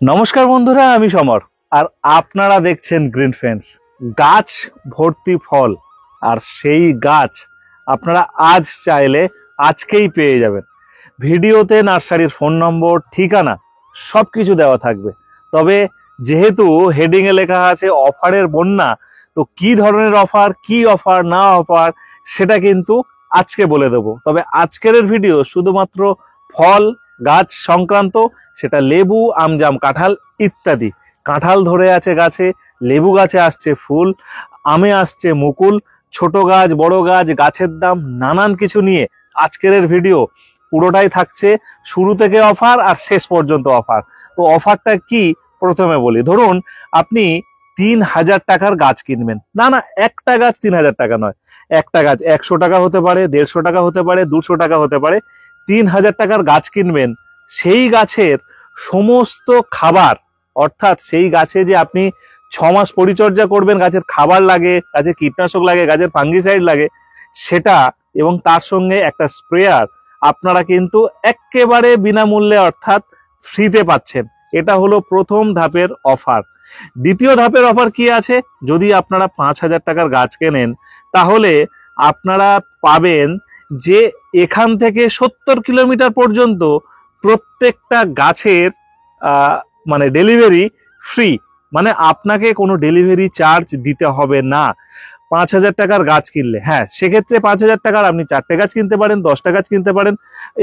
নমস্কার বন্ধুরা, আমি সমর আর আপনারা দেখছেন গ্রিন ফেন্স। গাছ ভর্তি ফল, আর সেই গাছ আপনারা আজ চাইলে আজকেই পেয়ে যাবেন। ভিডিওতে নার্সারির ফোন নম্বর, ঠিকানা সব কিছু দেওয়া থাকবে। তবে যেহেতু হেডিংয়ে লেখা আছে অফারের বন্যা, তো কি ধরনের অফার, কি অফার না অফার সেটা কিন্তু আজকে বলে দেবো। তবে আজকের ভিডিও শুধুমাত্র ফল গাছ সংক্রান্ত, সেটা লেবু, আম, জাম, কাঁঠাল ইত্যাদি। কাঁঠাল ধরে আছে গাছে, লেবু গাছে আসছে ফুল, আমে আসছে মুকুল, ছোট গাছ বড় গাছ, গাছের দাম, নানান কিছু নিয়ে আজকের ভিডিও পুরোটাই থাকছে। শুরু থেকে অফার আর শেষ পর্যন্ত অফার। তো অফারটা কি প্রথমে বলি। ধরুন আপনি ৩,০০০ টাকার গাছ কিনবেন, না একটা গাছ ৩,০০০ টাকা নয়, একটা গাছ ১০০ টাকা হতে পারে, ১৫০ টাকা হতে পারে, ২০০ টাকা হতে পারে। ৩,০০০ টাকার গাছ কিনবেন, সেই গাছের সমস্ত খাবার, অর্থাৎ সেই গাছে যে আপনি ৬ মাস পরিচর্যা করবেন, গাছের খাবার লাগে, গাছের কীটনাশক লাগে, গাছের ফাঙ্গিসাইড লাগে, সেটা এবং তার সঙ্গে একটা স্প্রেয়ার আপনারা কিন্তু একেবারে বিনামূল্যে অর্থাৎ ফ্রিতে পাচ্ছেন। এটা হলো প্রথম ধাপের অফার। দ্বিতীয় ধাপের অফার কি আছে? যদি আপনারা ৫,০০০ টাকার গাছ কেনেন, তাহলে আপনারা পাবেন যে এখান থেকে ৭০ কিলোমিটার পর্যন্ত প্রত্যেকটা গাছের মানে ডেলিভারি ফ্রি, মানে আপনাকে কোনো ডেলিভারি চার্জ দিতে হবে না ৫,০০০ টাকার গাছ কিনলে। হ্যাঁ, সেক্ষেত্রে ৫,০০০ টাকার আপনি ৪টে গাছ কিনতে পারেন, ১০টা গাছ কিনতে পারেন,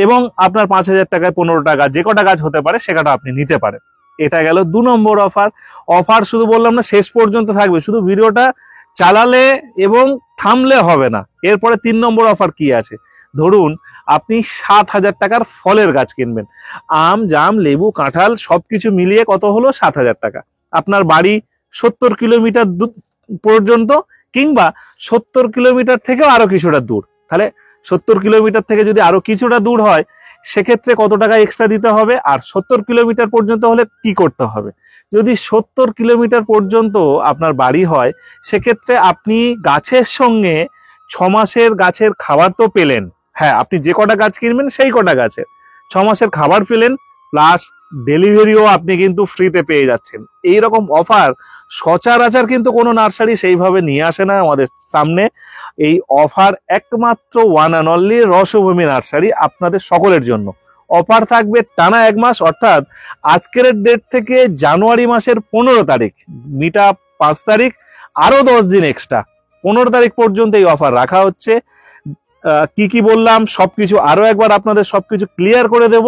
এবং আপনার ৫,০০০ টাকায় ১৫টা গাছ, যে কটা গাছ হতে পারে সে কটা আপনি নিতে পারেন। এটা গেল ২ নম্বর অফার। অফার শুধু বললাম না, শেষ পর্যন্ত থাকবে, শুধু ভিডিওটা চালালে এবং থামলে হবে না। এরপরে ৩ নম্বর অফার কি আছে? ধরুন আপনি ৭,০০০ টাকার ফলের গাছ কিনবেন, আম, জাম, লেবু, কাঁঠাল সবকিছু মিলিয়ে কত হলো? ৭,০০০ টাকা। আপনার বাড়ি ৭০ কিলোমিটার পর্যন্ত, কিংবা ৭০ কিলোমিটার থেকেও আরো কিছুটা দূর। তাহলে ৭০ কিলোমিটার থেকে যদি আরো কিছুটা দূর হয়, সেক্ষেত্রে কত টাকা এক্সট্রা দিতে হবে? আর ৭০ কিলোমিটার পর্যন্ত হলে কি করতে হবে? যদি ৭০ কিলোমিটার পর্যন্ত আপনার বাড়ি হয়, সেক্ষেত্রে আপনি গাছের সঙ্গে ৬ মাসের গাছের খাবার তো পেলেন। হ্যাঁ, আপনি যে কটা গাছ কিনবেন সেই কটা গাছে ৬ মাসের খাবার পেলেন, প্লাস ডেলিভারিও আপনি কিন্তু ফ্রিতে পেয়ে যাচ্ছেন। এইরকম অফার সচরাচর কিন্তু কোনো নার্সারি সেইভাবে নিয়ে আসে না আমাদের সামনে। এই অফার একমাত্র one and only Rosobhumi nursery আপনাদের সকলের জন্য। অফার থাকবে টানা ১ মাস, অর্থাৎ আজকের ডেট থেকে জানুয়ারি মাসের ১৫ তারিখ, মিটা ৫ তারিখ, আরো ১০ দিন এক্সট্রা, ১৫ তারিখ পর্যন্ত এই অফার রাখা হচ্ছে। কি কি বললাম সবকিছু আরো একবার আপনাদের সবকিছু ক্লিয়ার করে দেব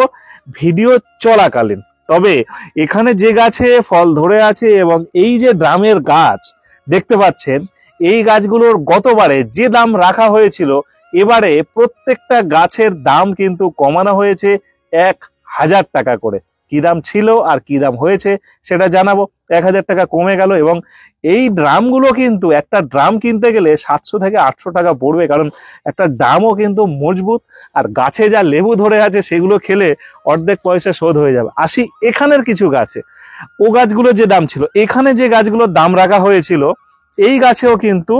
ভিডিও চলাকালীন। তবে এখানে যে গাছে ফল ধরে আছে এবং এই যে ড্রামের গাছ দেখতে পাচ্ছেন, এই গাছগুলোর গতবারে যে দাম রাখা হয়েছিল, এবারে প্রত্যেকটা গাছের দাম কিন্তু কমানো হয়েছে ১,০০০ টাকা করে। কি দাম ছিল আর কি দাম হয়েছে সেটা জানাবো। ১,০০০ টাকা কমে গেল, এবং এই ড্রামগুলো কিন্তু একটা ড্রাম কিনতে গেলে ৭০০ থেকে ৮০০ টাকা পড়বে, কারণ একটা ড্রামও কিন্তু মজবুত, আর গাছে যা লেবু ধরে আছে সেগুলো খেলে অর্ধেক পয়সা শোধ হয়ে যাবে। আসি এখানের কিছু গাছে, ও গাছগুলো যে দাম ছিল, এখানে যে গাছগুলোর দাম রাখা হয়েছিল, এই গাছেও কিন্তু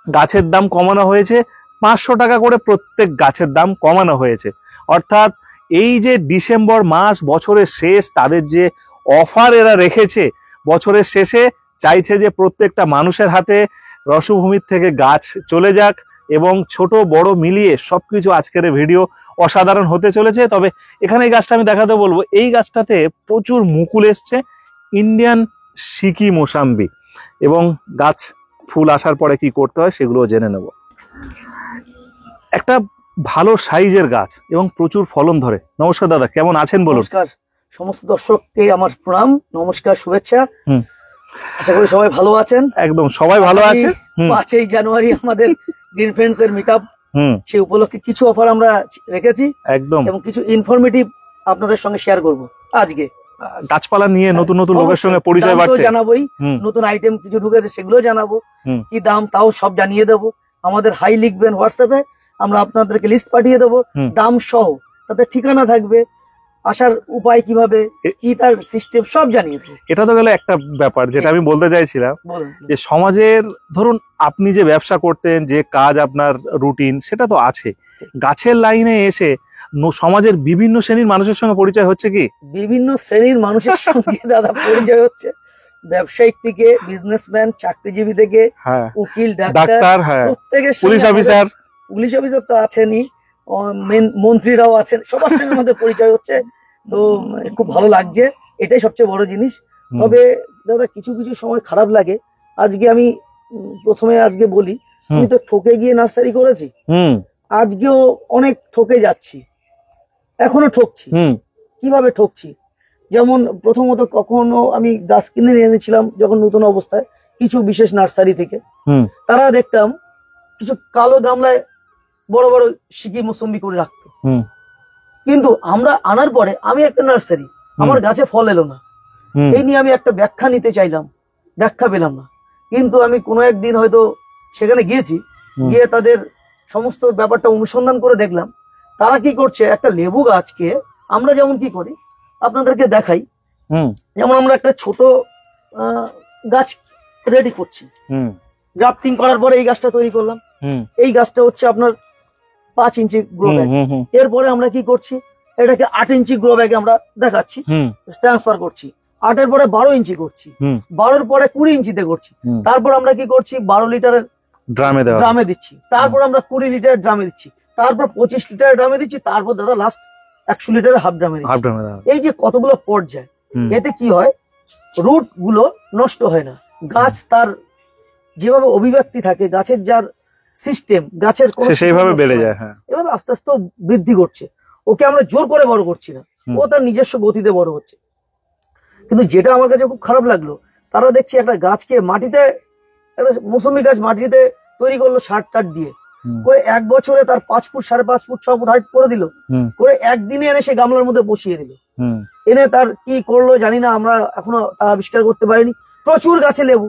গাছের দাম কমানো হয়েছে ৫০০ টাকা করে, প্রত্যেক গাছের দাম কমানো হয়েছে। অর্থাৎ এই যে ডিসেম্বর মাস, বছরের শেষ, তাদের যে অফার এরা রেখেছে বছরের শেষে, চাইছে যে প্রত্যেকটা মানুষের হাতে রসভূমির থেকে গাছ চলে যাক, এবং ছোট বড় মিলিয়ে সবকিছু আজকের ভিডিও অসাধারণ হতে চলেছে। তবে এখানে এই গাছটা আমি দেখাতে বলবো, এই গাছটাতে প্রচুর মুকুল এসছে, ইন্ডিয়ান সিকি মোসাম্বি, এবং গাছ ফুল আসার পরে কি করতে হয় সেগুলো জেনে নেব। একটা ভালো সাইজের গাছ এবং প্রচুর ফলন ধরে। নমস্কার দাদা, কেমন আছেন বলুন? নমস্কার, সমস্ত দর্শককে আমার প্রণাম, নমস্কার, শুভেচ্ছা। আশা করি সবাই ভালো আছেন। একদম সবাই ভালো আছে। ৫ই জানুয়ারি আমাদের গ্রিন ফ্রেন্ডস এর মিটআপ, সেই উপলক্ষে কিছু অফার আমরা রেখেছি একদম, এবং কিছু ইনফরমেটিভ আপনাদের সঙ্গে শেয়ার করব আজকে। গাছপালা নিয়ে নতুন নতুন লোকের সঙ্গে পরিচয় বাড়ছে, জানাবোই। নতুন আইটেম কিছু ঢুকেছে সেগুলো জানাবো, কি দাম তাও সব জানিয়ে দেবো। আমাদের হাই লিখবেন হোয়াটসঅ্যাপে, আমরা আপনাদেরকে লিস্ট পাঠিয়ে দেবো দাম সহ, তাতে ঠিকানা থাকবে, আসার উপায় কিভাবে, কি তার সিস্টেম সব জানিয়ে দেবো। এটা তো গেল একটা ব্যাপার যেটা আমি বলতে চাইছিলাম, যে সমাজের ধরুন আপনি যে ব্যবসা করতেন, যে কাজ আপনার রুটিন, সেটা তো আছে। গাছের লাইনে এসে সমাজের বিভিন্ন শ্রেণীর মানুষের সঙ্গে পরিচয় হচ্ছে কি? বিভিন্ন শ্রেণীর মানুষের সঙ্গে দাদা পরিচয় হচ্ছে, ব্যবসায়িক থেকে বিজনেসম্যান, চাকরিজীবী থেকে হ্যাঁ, উকিল, ডাক্তার, ডাক্তার, হ্যাঁ, প্রত্যেকের পুলিশ সঙ্গে অফিসার, পুলিশ অফিসার তো আছেনই, মন্ত্রীরাও আছেন, সবার সঙ্গে আমাদের পরিচয় হচ্ছে। তো খুব ভালো লাগছে, এটাই সবচেয়ে বড় জিনিস। হুম, তবে দাদা কিছু কিছু সময় খারাপ লাগে। আজকে আমি প্রথমে আজকে বলি, হুম। আমি তো ঠকে গিয়ে নার্সারি করেছি, হুম, আজকেও অনেক ঠকে যাচ্ছি, এখনো ঠকছি। হুম, কিভাবে ঠকছি? যেমন প্রথমত কখনো আমি গাছ কিনে নিয়ে এনেছিলাম যখন নতুন অবস্থায় কিছু বিশেষ নার্সারি থেকে, হুম, তারা দেখতাম কিছু কালো গামলায় বড় বড় শিকি মৌসুম্বি করে রাখতো। হুম, কিন্তু আমরা আনার পরে আমি একটা নার্সারি, আমার গাছে ফল এলো না, হুম, এই নিয়ে আমি একটা ব্যাখ্যা নিতে চাইলাম, ব্যাখ্যা পেলাম না। কিন্তু আমি কোনো একদিন হয়তো সেখানে গিয়েছি, হুম, গিয়ে তাদের সমস্ত ব্যাপারটা অনুসন্ধান করে দেখলাম তারা কি করছে, একটা লেবু গাছকে আমরা যেমন কি করি আপনাদেরকে দেখাই, হুম, যেমন আমরা একটা ছোট গাছ রেডি করছি, হুম, গ্রাফটিং করার পরে এই গাছটা তৈরি করলাম, হুম, এই গাছটা হচ্ছে আপনার 5 ইঞ্চি গ্রো ব্যাগ। হুম, হুম, এরপরে আমরা কি করছি, এটাকে 8 ইঞ্চি গ্রো ব্যাগে আমরা দেখাচ্ছি, হুম, ট্রান্সফার করছি, 8-এর পরে 12 ইঞ্চি করছি, হুম, 12-এর পরে 20 ইঞ্চিতে করছি, হুম। তারপর আমরা কি করছি 12 লিটারের ড্রামে দেওয়া। ড্রামে দিচ্ছি, তারপর আমরা 20 লিটারের ড্রামে দিচ্ছি, তারপর 25 লিটারের ড্রামে দিচ্ছি, তারপর দাদা লাস্ট 100 লিটারের হাফ ড্রামে হাফ দিচ্ছি। ড্রামে দেওয়া। এই যে কতগুলো পর্যায়, হুম, এতে কি হয়, রুট গুলো নষ্ট হয় না, গাছ তার যেভাবে অভিব্যক্তি থাকে, গাছের যার সিস্টেম, গাছের কোনো সে সেইভাবে নষ্ট বেড়ে হয় না। যায়। হ্যাঁ। এভাবে আস্তে আস্তে ও বৃদ্ধি করছে, ওকে আমরা জোর করে বড় করছি না, হুম। ও তার নিজস্ব গতিতে বড় হচ্ছে। কিন্তু যেটা আমার কাছে খুব খারাপ লাগলো, তারা দেখছি একটা গাছকে মাটিতে, একটা মৌসুমী গাছ মাটিতে তৈরি করলো সার টার দিয়ে, হুম, করে 1 বছরে তার 5 ফুট 5.5 ফুট 6 ফুট হাইট করে দিল, হুম, করে একদিনে এনে সে গামলার মধ্যে বসিয়ে দিল। হুম, এনে তার কি করলো জানি না, আমরা এখনো তা আবিষ্কার করতে পারিনি। প্রচুর গাছে লেবু,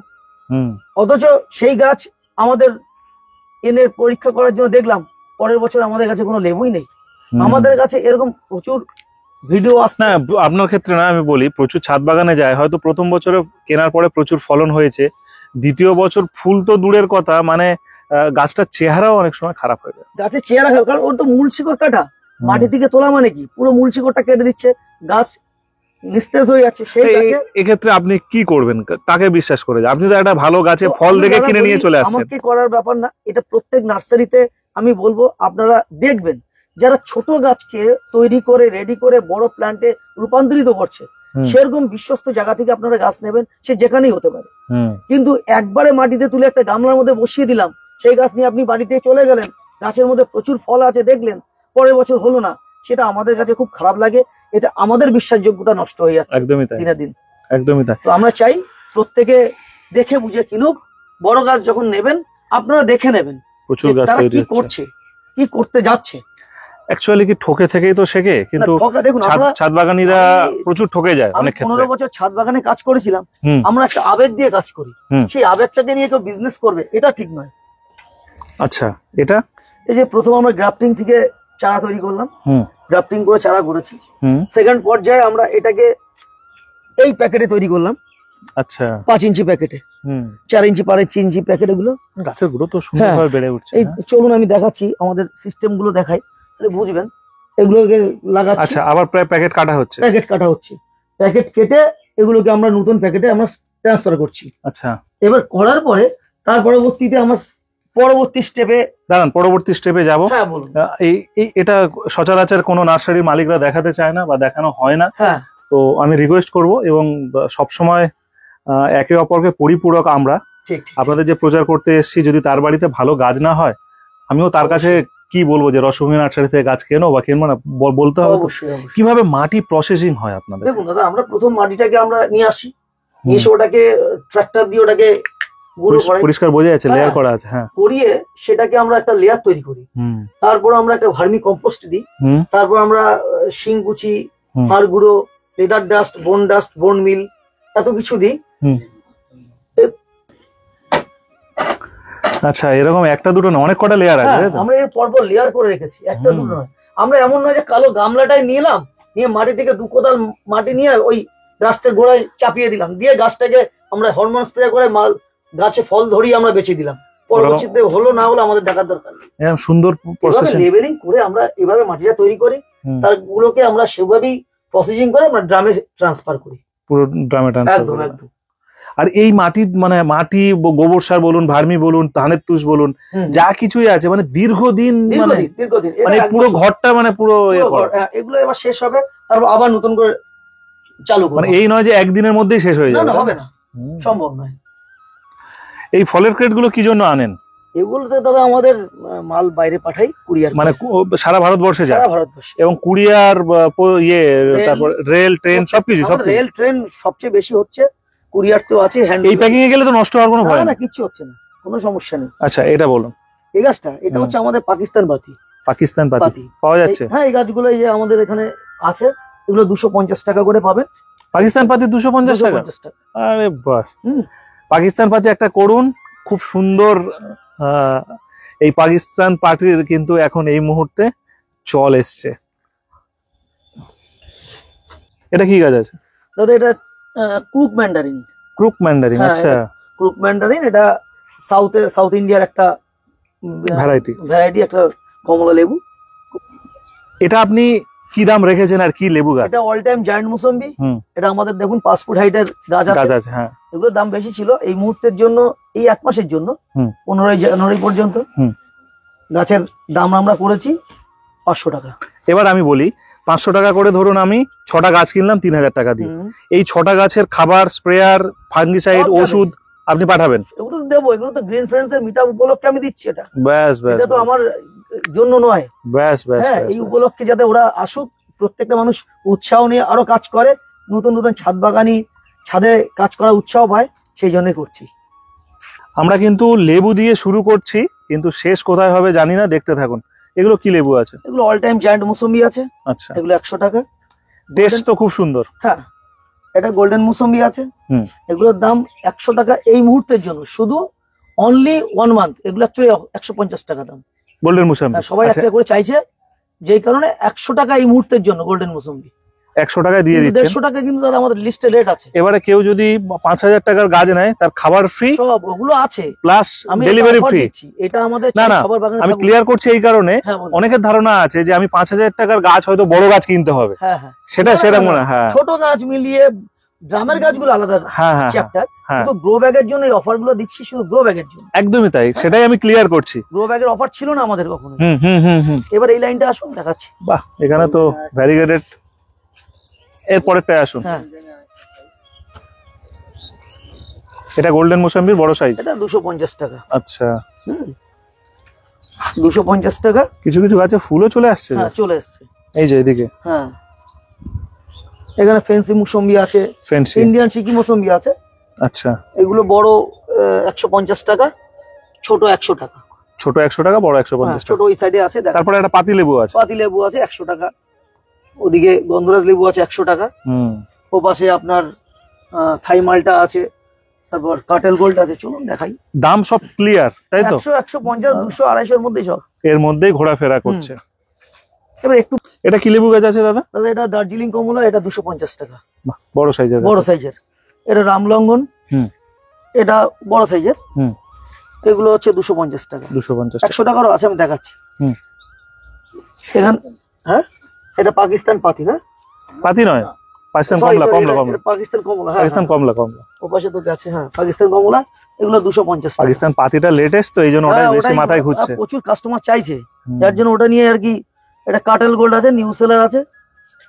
হুম, অথচ সেই গাছ আমাদের এনে পরীক্ষা করার জন্য দেখলাম পরের বছর আমাদের কাছে কোনো লেবুই নেই। হুম। আমাদের কাছে এরকম প্রচুর ভিডিও আসছে। না, আপনার ক্ষেত্রে না, আমি বলি প্রচুর ছাদ বাগানে যায়, হয়তো প্রথম বছরে কেনার পরে প্রচুর ফলন হয়েছে, দ্বিতীয় বছর ফুল তো দূরের কথা, মানে গাছটার চেহারাও অনেক সময় খারাপ হয়ে যায়। গাছের চেহারা খারাপ, কারণ ওর তো মূল শিকড় কাটা, মাটি থেকে তোলা মানে কি পুরো মূল শিকড়টা কেটে দিচ্ছে, গাছ নিস্তেজ হয়ে যাচ্ছে। সেই গাছে এক্ষেত্রে আপনি কি করবেন? কাকে বিশ্বাস করে? আপনি তো একটা ভালো গাছে তো ফল আমি দেখে দাদা কিনে বলি, নিয়ে চলে আসছেন। আমাকে করার ব্যাপার না, এটা প্রত্যেক নার্সারিতে আমি বলবো আপনারা দেখবেন, যারা ছোট গাছকে তৈরি করে রেডি করে বড় প্ল্যান্টে রূপান্তরিত করছে, হুম, সেরকম বিশ্বস্ত জায়গা থেকে আপনারা গাছ নেবেন, সে যেখানেই হতে পারে। হুম, কিন্তু একবারে মাটিতে তুলে একটা গামলার মধ্যে বসিয়ে দিলাম, সেই গাছ নিয়ে আপনি বাড়িতে চলে গেলেন, গাছের মধ্যে প্রচুর ফল আছে দেখলেন, পরের বছর হলো না, সেটা আমাদের কাছে খুব খারাপ লাগে। এতে আমাদের বিশ্বাসযোগ্যতা নষ্ট হয়ে যাচ্ছে একদমই তাই, দিনে দিন। একদমই তাই। তো আমরা চাই প্রত্যেকে দেখে বুঝে কিনুক, বড় গাছ যখন নেবেন আপনারা দেখে নেবেন প্রচুর যে গাছ তারা তৈরি কি হচ্ছে। করছে, কি করতে যাচ্ছে। অ্যাকচুয়ালি কি ঠকে থেকেই তো শেখে, কিন্তু না, ঠকা দেখুন, আমরা ছাদ বাগানিরা আমি- প্রচুর ঠকে যায় আমি অনেক ক্ষেত্রে। 15 বছর ছাদ বাগানে কাজ করেছিলাম, হুম, আমরা একটা আবেগ দিয়ে কাজ করি, হুম। সেই আবেগটাকে নিয়ে কেউ বিজনেস করবে এটা ঠিক নয়। আচ্ছা, এটা এই যে প্রথম আমরা গ্রাফটিং থেকে চারা তৈরি করলাম, হুম, গ্রাফটিং করে চারা করেছি, হুম, সেকেন্ড পর্যায়ে আমরা এটাকে এই প্যাকেটে তৈরি করলাম, আচ্ছা, 5 ইঞ্চি প্যাকেটে, হুম। 4 ইঞ্চি পারে 3 ইঞ্চি প্যাকেট, এগুলো গাছের গুলো তো সুন্দরভাবে বেড়ে উঠছে। এই হ্যাঁ। চলুন আমি দেখাচ্ছি, আমাদের সিস্টেম গুলো দেখাই, তাহলে বুঝবেন। এগুলোকে লাগাচ্ছি, আচ্ছা, আবার প্রায় প্যাকেট কাটা হচ্ছে। প্যাকেট কাটা হচ্ছে, প্যাকেট কেটে এগুলোকে আমরা নতুন প্যাকেটে আমরা ট্রান্সফার করছি। আচ্ছা, এবার করার পরে তার পরবর্তীতে আমরা পরবর্তী স্টেপে, দাঁড়ান, পরবর্তী স্টেপে যাব। হ্যাঁ বলুন। এটা সচরাচর কোনো নার্সারির মালিকরা দেখাতে চায় না বা দেখানো হয় না, হ্যাঁ, তো আমি রিকোয়েস্ট করব, এবং সবসময় একে অপরকে পরিপূরক আমরা। ঠিক ঠিক। আপনাদের যে প্রচার করতে এসেছি, যদি তার বাড়িতে ভালো গাছ না হয়, আমিও তার কাছে কি বলবো যে রসভূমি নার্সারি থেকে গাছ কেনো বা কিনবো না, বলতে হবে তো। অবশ্যই অবশ্যই। কিভাবে মাটি প্রসেসিং হয় আপনাদের? দেখুন দাদা, আমরা প্রথম মাটিটাকে আমরা নিয়ে আসি, হুম। নিয়ে এসে ওটাকে ট্রাক্টর দিয়ে ওটাকে গুঁড়ো করাই, পরিষ্কার বোঝা যাচ্ছে, লেয়ার হ্যাঁ। করা আছে। হ্যাঁ, করিয়ে সেটাকে আমরা একটা লেয়ার তৈরি করি, হুম, তারপর আমরা একটা ভার্মি কম্পোস্ট দিই, হুম, তারপর আমরা শিংকুচি, হুম। হাড় গুঁড়ো, লেদার ডাস্ট, বোন মিল, এত কিছু দিই। হুম। আচ্ছা, এরকম একটা দুটো না, অনেক কটা লেয়ার আছে, হ্যাঁ, তাই তো? আমরা এর পরপর লেয়ার করে রেখেছি, একটা হুম। দুটো নয়। আমরা এমন নয় যে কালো গামলাটাই নিলাম, নিয়ে মাটি থেকে 2 কোদাল মাটি নিয়ে ওই গাছটার গোড়ায় চাপিয়ে দিলাম, দিয়ে গাছটাকে আমরা হরমোন স্প্রে করে মাল গাছে ফল ধরিয়ে আমরা বেঁচে দিলাম, পরবর্তীতে হলো না হলো আমাদের দেখার দরকার নেই। এরকম সুন্দর প্রসেসিং। লেবেলিং করে আমরা এভাবে মাটিটা তৈরি করি, তার গুলোকে আমরা সেভাবেই প্রসেসিং করে আমরা ড্রামে ট্রান্সফার করি, পুরো ড্রামে ট্রান্সফার একদম করে। একদম। আর এই মাটি মানে মাটি গোবর সার বলুন, ভার্মি বলুন, ধানের তুষ বলুন, যা কিছুই আছে মানে দীর্ঘদিন মানে দীর্ঘদিন মানে পুরো ঘরটা মানে পুরো এগুলো এবার শেষ হবে, তারপর আবার নতুন করে চালু করব। মানে এই নয় যে একদিনের মধ্যেই শেষ হয়ে না যাবে, না হবে না, সম্ভব নয়। এই ফলের ক্রেট গুলো কি জন্য আনেন? এগুলোতে দাদা আমাদের মাল বাইরে পাঠাই, কুরিয়ার মানে সারা ভারতবর্ষে যায় সারা ভারতবর্ষে, এবং কুরিয়ার ইয়ে তারপর রেল ট্রেন সবকিছু রেল ট্রেন সবচেয়ে বেশি হচ্ছে, কুরিয়ার তো আছে। এই প্যাকিং এ গেলে তো নষ্ট হওয়ার কোনো ভয় না, নেই? কিচ্ছু হচ্ছে না, কোনো সমস্যা নেই। আচ্ছা, এটা বলুন। এই গাছটা এটা হচ্ছে আমাদের পাকিস্তান পাতি। পাকিস্তান পাতি পাওয়া যাচ্ছে? হ্যাঁ, এই গাছগুলো এই যে আমাদের এখানে আছে, এগুলো 250 টাকা করে পাবেন। পাকিস্তান পাতি 250 টাকা? আরে বাস, পাকিস্তান পাতি একটা করুন, খুব সুন্দর। এই পাকিস্তান পাটির কিন্তু এখন এই মুহূর্তে চল এসছে। এটা কি গাছ আছে দাদা? এটা ক্রুক ম্যান্ডারিন। ক্রুক ম্যান্ডারিন, আচ্ছা। ক্রুক ম্যান্ডারিন এটা সাউথ ইন্ডিয়ার একটা ভ্যারাইটি, একটা কমলা লেবু। এটা আপনি কি দাম রেখেছেন আর কি লেবু গাছ? এটা অল টাইম জায়ান্ট মুসম্বি। এটা আমাদের দেখুন 5 ফুট হাইটের গাছ আছে। হ্যাঁ, এগুলোর দাম বেশি ছিল, এই মুহূর্তের জন্য এই 1 মাসের জন্য 15 জানুয়ারি পর্যন্ত গাছের দাম আমরা করেছি 500 টাকা। এবার আমি বলি, 500 টাকা করে ধরুন, আমি 6টা গাছ কিনলাম 3000 টাকা দিয়ে, এই 6টা গাছের খাবার, স্প্রেয়ার, ফাঙ্গিসাইড, ওষুধ আপনি পাঠাবেন? এগুলো তো দেবো, এগুলো তো গ্রিন ফ্রেন্ডস এর মিট আপ উপলক্ষে আমি দিচ্ছি। এটা ব্যাস ব্যাস, এটা তো আমার জন্য নয়। ব্যাস ব্যাস, এই উপলক্ষে যাতে ওরা আসুক, প্রত্যেকটা মানুষ উৎসাহ নিয়ে আরো কাজ করে, নতুন নতুন ছাদ বাগানি ছাদে কাজ করার উৎসাহ পায়, সেই জন্যই করছি। আমরা কিন্তু লেবু দিয়ে শুরু করছি, কিন্তু শেষ কোথায় হবে জানি না, দেখতে থাকুন। এগুলো কি লেবু আছে? এগুলো অল টাইম জায়ান্ট মুসম্বি আছে। আচ্ছা, এগুলো 100 টাকা। টেস্ট তো খুব সুন্দর। হ্যাঁ, এটা গোল্ডেন মুসম্বি আছে। এগুলোর দাম 100 টাকা এই মুহূর্তের জন্য, শুধু অনলি 1 মান্থ। এগুলো অ্যাকচুয়ালি 150 টাকা দাম গোল্ডেন মুসম্বি। সবাই একটা করে চাইছে, যেই কারণে 100 টাকা এই মুহূর্তের জন্য গোল্ডেন মুসম্বি 100 টাকায় দিয়ে দিচ্ছেন। 150 টাকা কিন্তু দাদা আমাদের লিস্টে রেট আছে। এবারে কেউ যদি 5000 টাকার গাছ নেয়, তার খাবার ফ্রি, সব ওগুলো আছে, প্লাস আমি ডেলিভারি ফ্রি। এটা আমাদের না, খাবার বাগানে আমি ক্লিয়ার করছি এই কারণে, হ্যাঁ, অনেকের ধারণা আছে যে আমি 5000 টাকার গাছ হয়তো বড় গাছ কিনতে হবে। হ্যাঁ, সেটা মনে হয়। হ্যাঁ, ছোট গাছ মিলিয়ে ড্রামের গাছগুলো আলাদা চ্যাপ্টার, শুধু গ্রো ব্যাগের জন্য এই অফার গুলো দিচ্ছি, শুধু গ্রো ব্যাগের জন্য। একদমই তাই, সেটাই আমি ক্লিয়ার করছি। গ্রো ব্যাগের অফার ছিল না আমাদের কখনো। এবার এই লাইনটা আসুন, দেখাচ্ছি। বাহ, এখানে তো ভ্যারিগেটেড। এর পরেরটায় আসুন। হ্যাঁ, এটা গোল্ডেন মোসাম্বির বড় সাইজ। এটা 250 টাকা। আচ্ছা, 250 টাকা। কিছু কিছু গাছে ফুলও চলে আসছে। হ্যাঁ, চলে আসছে, এই যে এদিকে। হ্যাঁ, এখানে ফেন্সি মুসম্বি আছে, ফেন্সি ইন্ডিয়ান সিকি মুসম্বি আছে। আচ্ছা, এগুলো বড় 150 টাকা, ছোট 100 টাকা। ছোট 100 টাকা, বড় 150 টাকা। ছোট ওই সাইডে আছে। তারপরে একটা পাতি লেবু আছে। পাতি লেবু আছে 100 টাকা। ওদিকে গন্ধরাজ লেবু আছে 100 টাকা। ও পাশে আপনার থাই মালটা আছে, তারপর কাটেল গোল্ড আছে। চলুন দেখাই। দাম সব ক্লিয়ার, তাই তো? 100, 150, 200, 250 এর মধ্যেই সব, এর মধ্যেই ঘোরাফেরা করছে। এবার একটু, এটা কি লেবু গাছ আছে দাদা? দাদা এটা দার্জিলিং কমলা, এটা 250 টাকা। বড় সাইজের, বড় সাইজের। এটা রামলঙ্গন, এটা বড় সাইজের। এগুলো হচ্ছে 250 টাকা। 250 100 টাকারও আছে, আমি দেখাচ্ছি। এখানে, হ্যাঁ, এটা পাকিস্তান পাতি না? পাতি নয়, পাকিস্তান কমলা। পাকিস্তান কমলা, পাকিস্তান কমলা। ও পাশে তো আছে। হ্যাঁ, পাকিস্তান কমলা, এগুলো 250 টাকা। পাকিস্তান পাতিটা লেটেস্ট তো, এই জন্য ওটাই বেশি মাথায় ঘুরছে। প্রচুর কাস্টমার চাইছে, যার জন্য ওটা নিয়ে আর কি। এটা কাটেল গোল্ড আছে, নিউ সেলার আছে,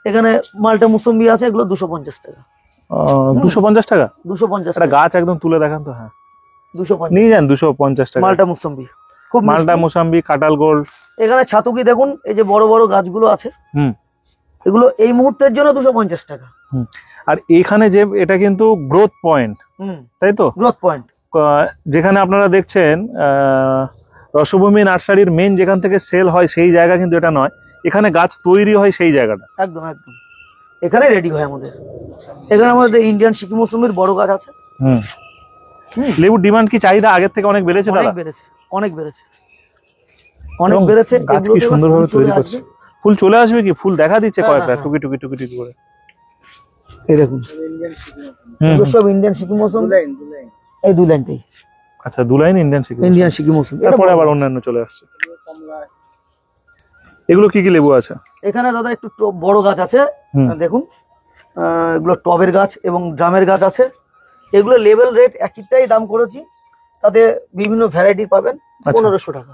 এখানে মাল্টা মুসম্বি আছে। এগুলো 250 টাকা। 250 টাকা? 250 টাকা। গাছ একদম তুলে দেখান তো। হ্যাঁ, 250 নিয়ে যান। 250 টাকা মাল্টা মুসম্বি, খুব মাল্টা মুসাম্বি, কাটাল গোল্ড। এখানে ছাতুকি দেখুন, এই যে বড় বড় গাছগুলো আছে, এগুলো এই মুহূর্তের জন্য 250 টাকা। আর এখানে যে এটা কিন্তু গ্রোথ পয়েন্ট, তাই তো? গ্রোথ পয়েন্ট, যেখানে আপনারা দেখছেন রসভূমি নার্সারির মেন যেখান থেকে সেল হয়, সেই জায়গা কিন্তু এটা নয়। এখানে গাছ তৈরি হয় সেই জায়গাটা। একদম একদম, এখানে রেডি হয় আমাদের। এখানে আমাদের ইন্ডিয়ান সিকি মৌসুমের বড় গাছ আছে। লেবুর ডিমান্ড কি, চাহিদা আগের থেকে অনেক বেড়েছে? অনেক বেড়েছে, অনেক বেড়েছে, অনেক বেড়েছে। গাছ কি সুন্দরভাবে তৈরি করছে। ফুল চলে আসবে কি? ফুল দেখা দিচ্ছে কয়েকটা, টুকি টুকি টুকি টুকি করে। এই দেখুন, সব ইন্ডিয়ান সিকি মৌসুম। এই 2 লাইনটাই। আচ্ছা, 2 লাইন ইন্ডিয়ান সিকি মৌসুম। তারপরে আবার অন্যান্য চলে আসছে। এগুলো কি কি লেবু আছে? এখানে দাদা একটু বড় গাছ আছে, দেখুন এগুলো টবের গাছ এবং ড্রামের গাছ আছে। এগুলো লেভেল রেট একটাই দাম করেছি, তাতে বিভিন্ন ভ্যারাইটি পাবেন। 1500 টাকা,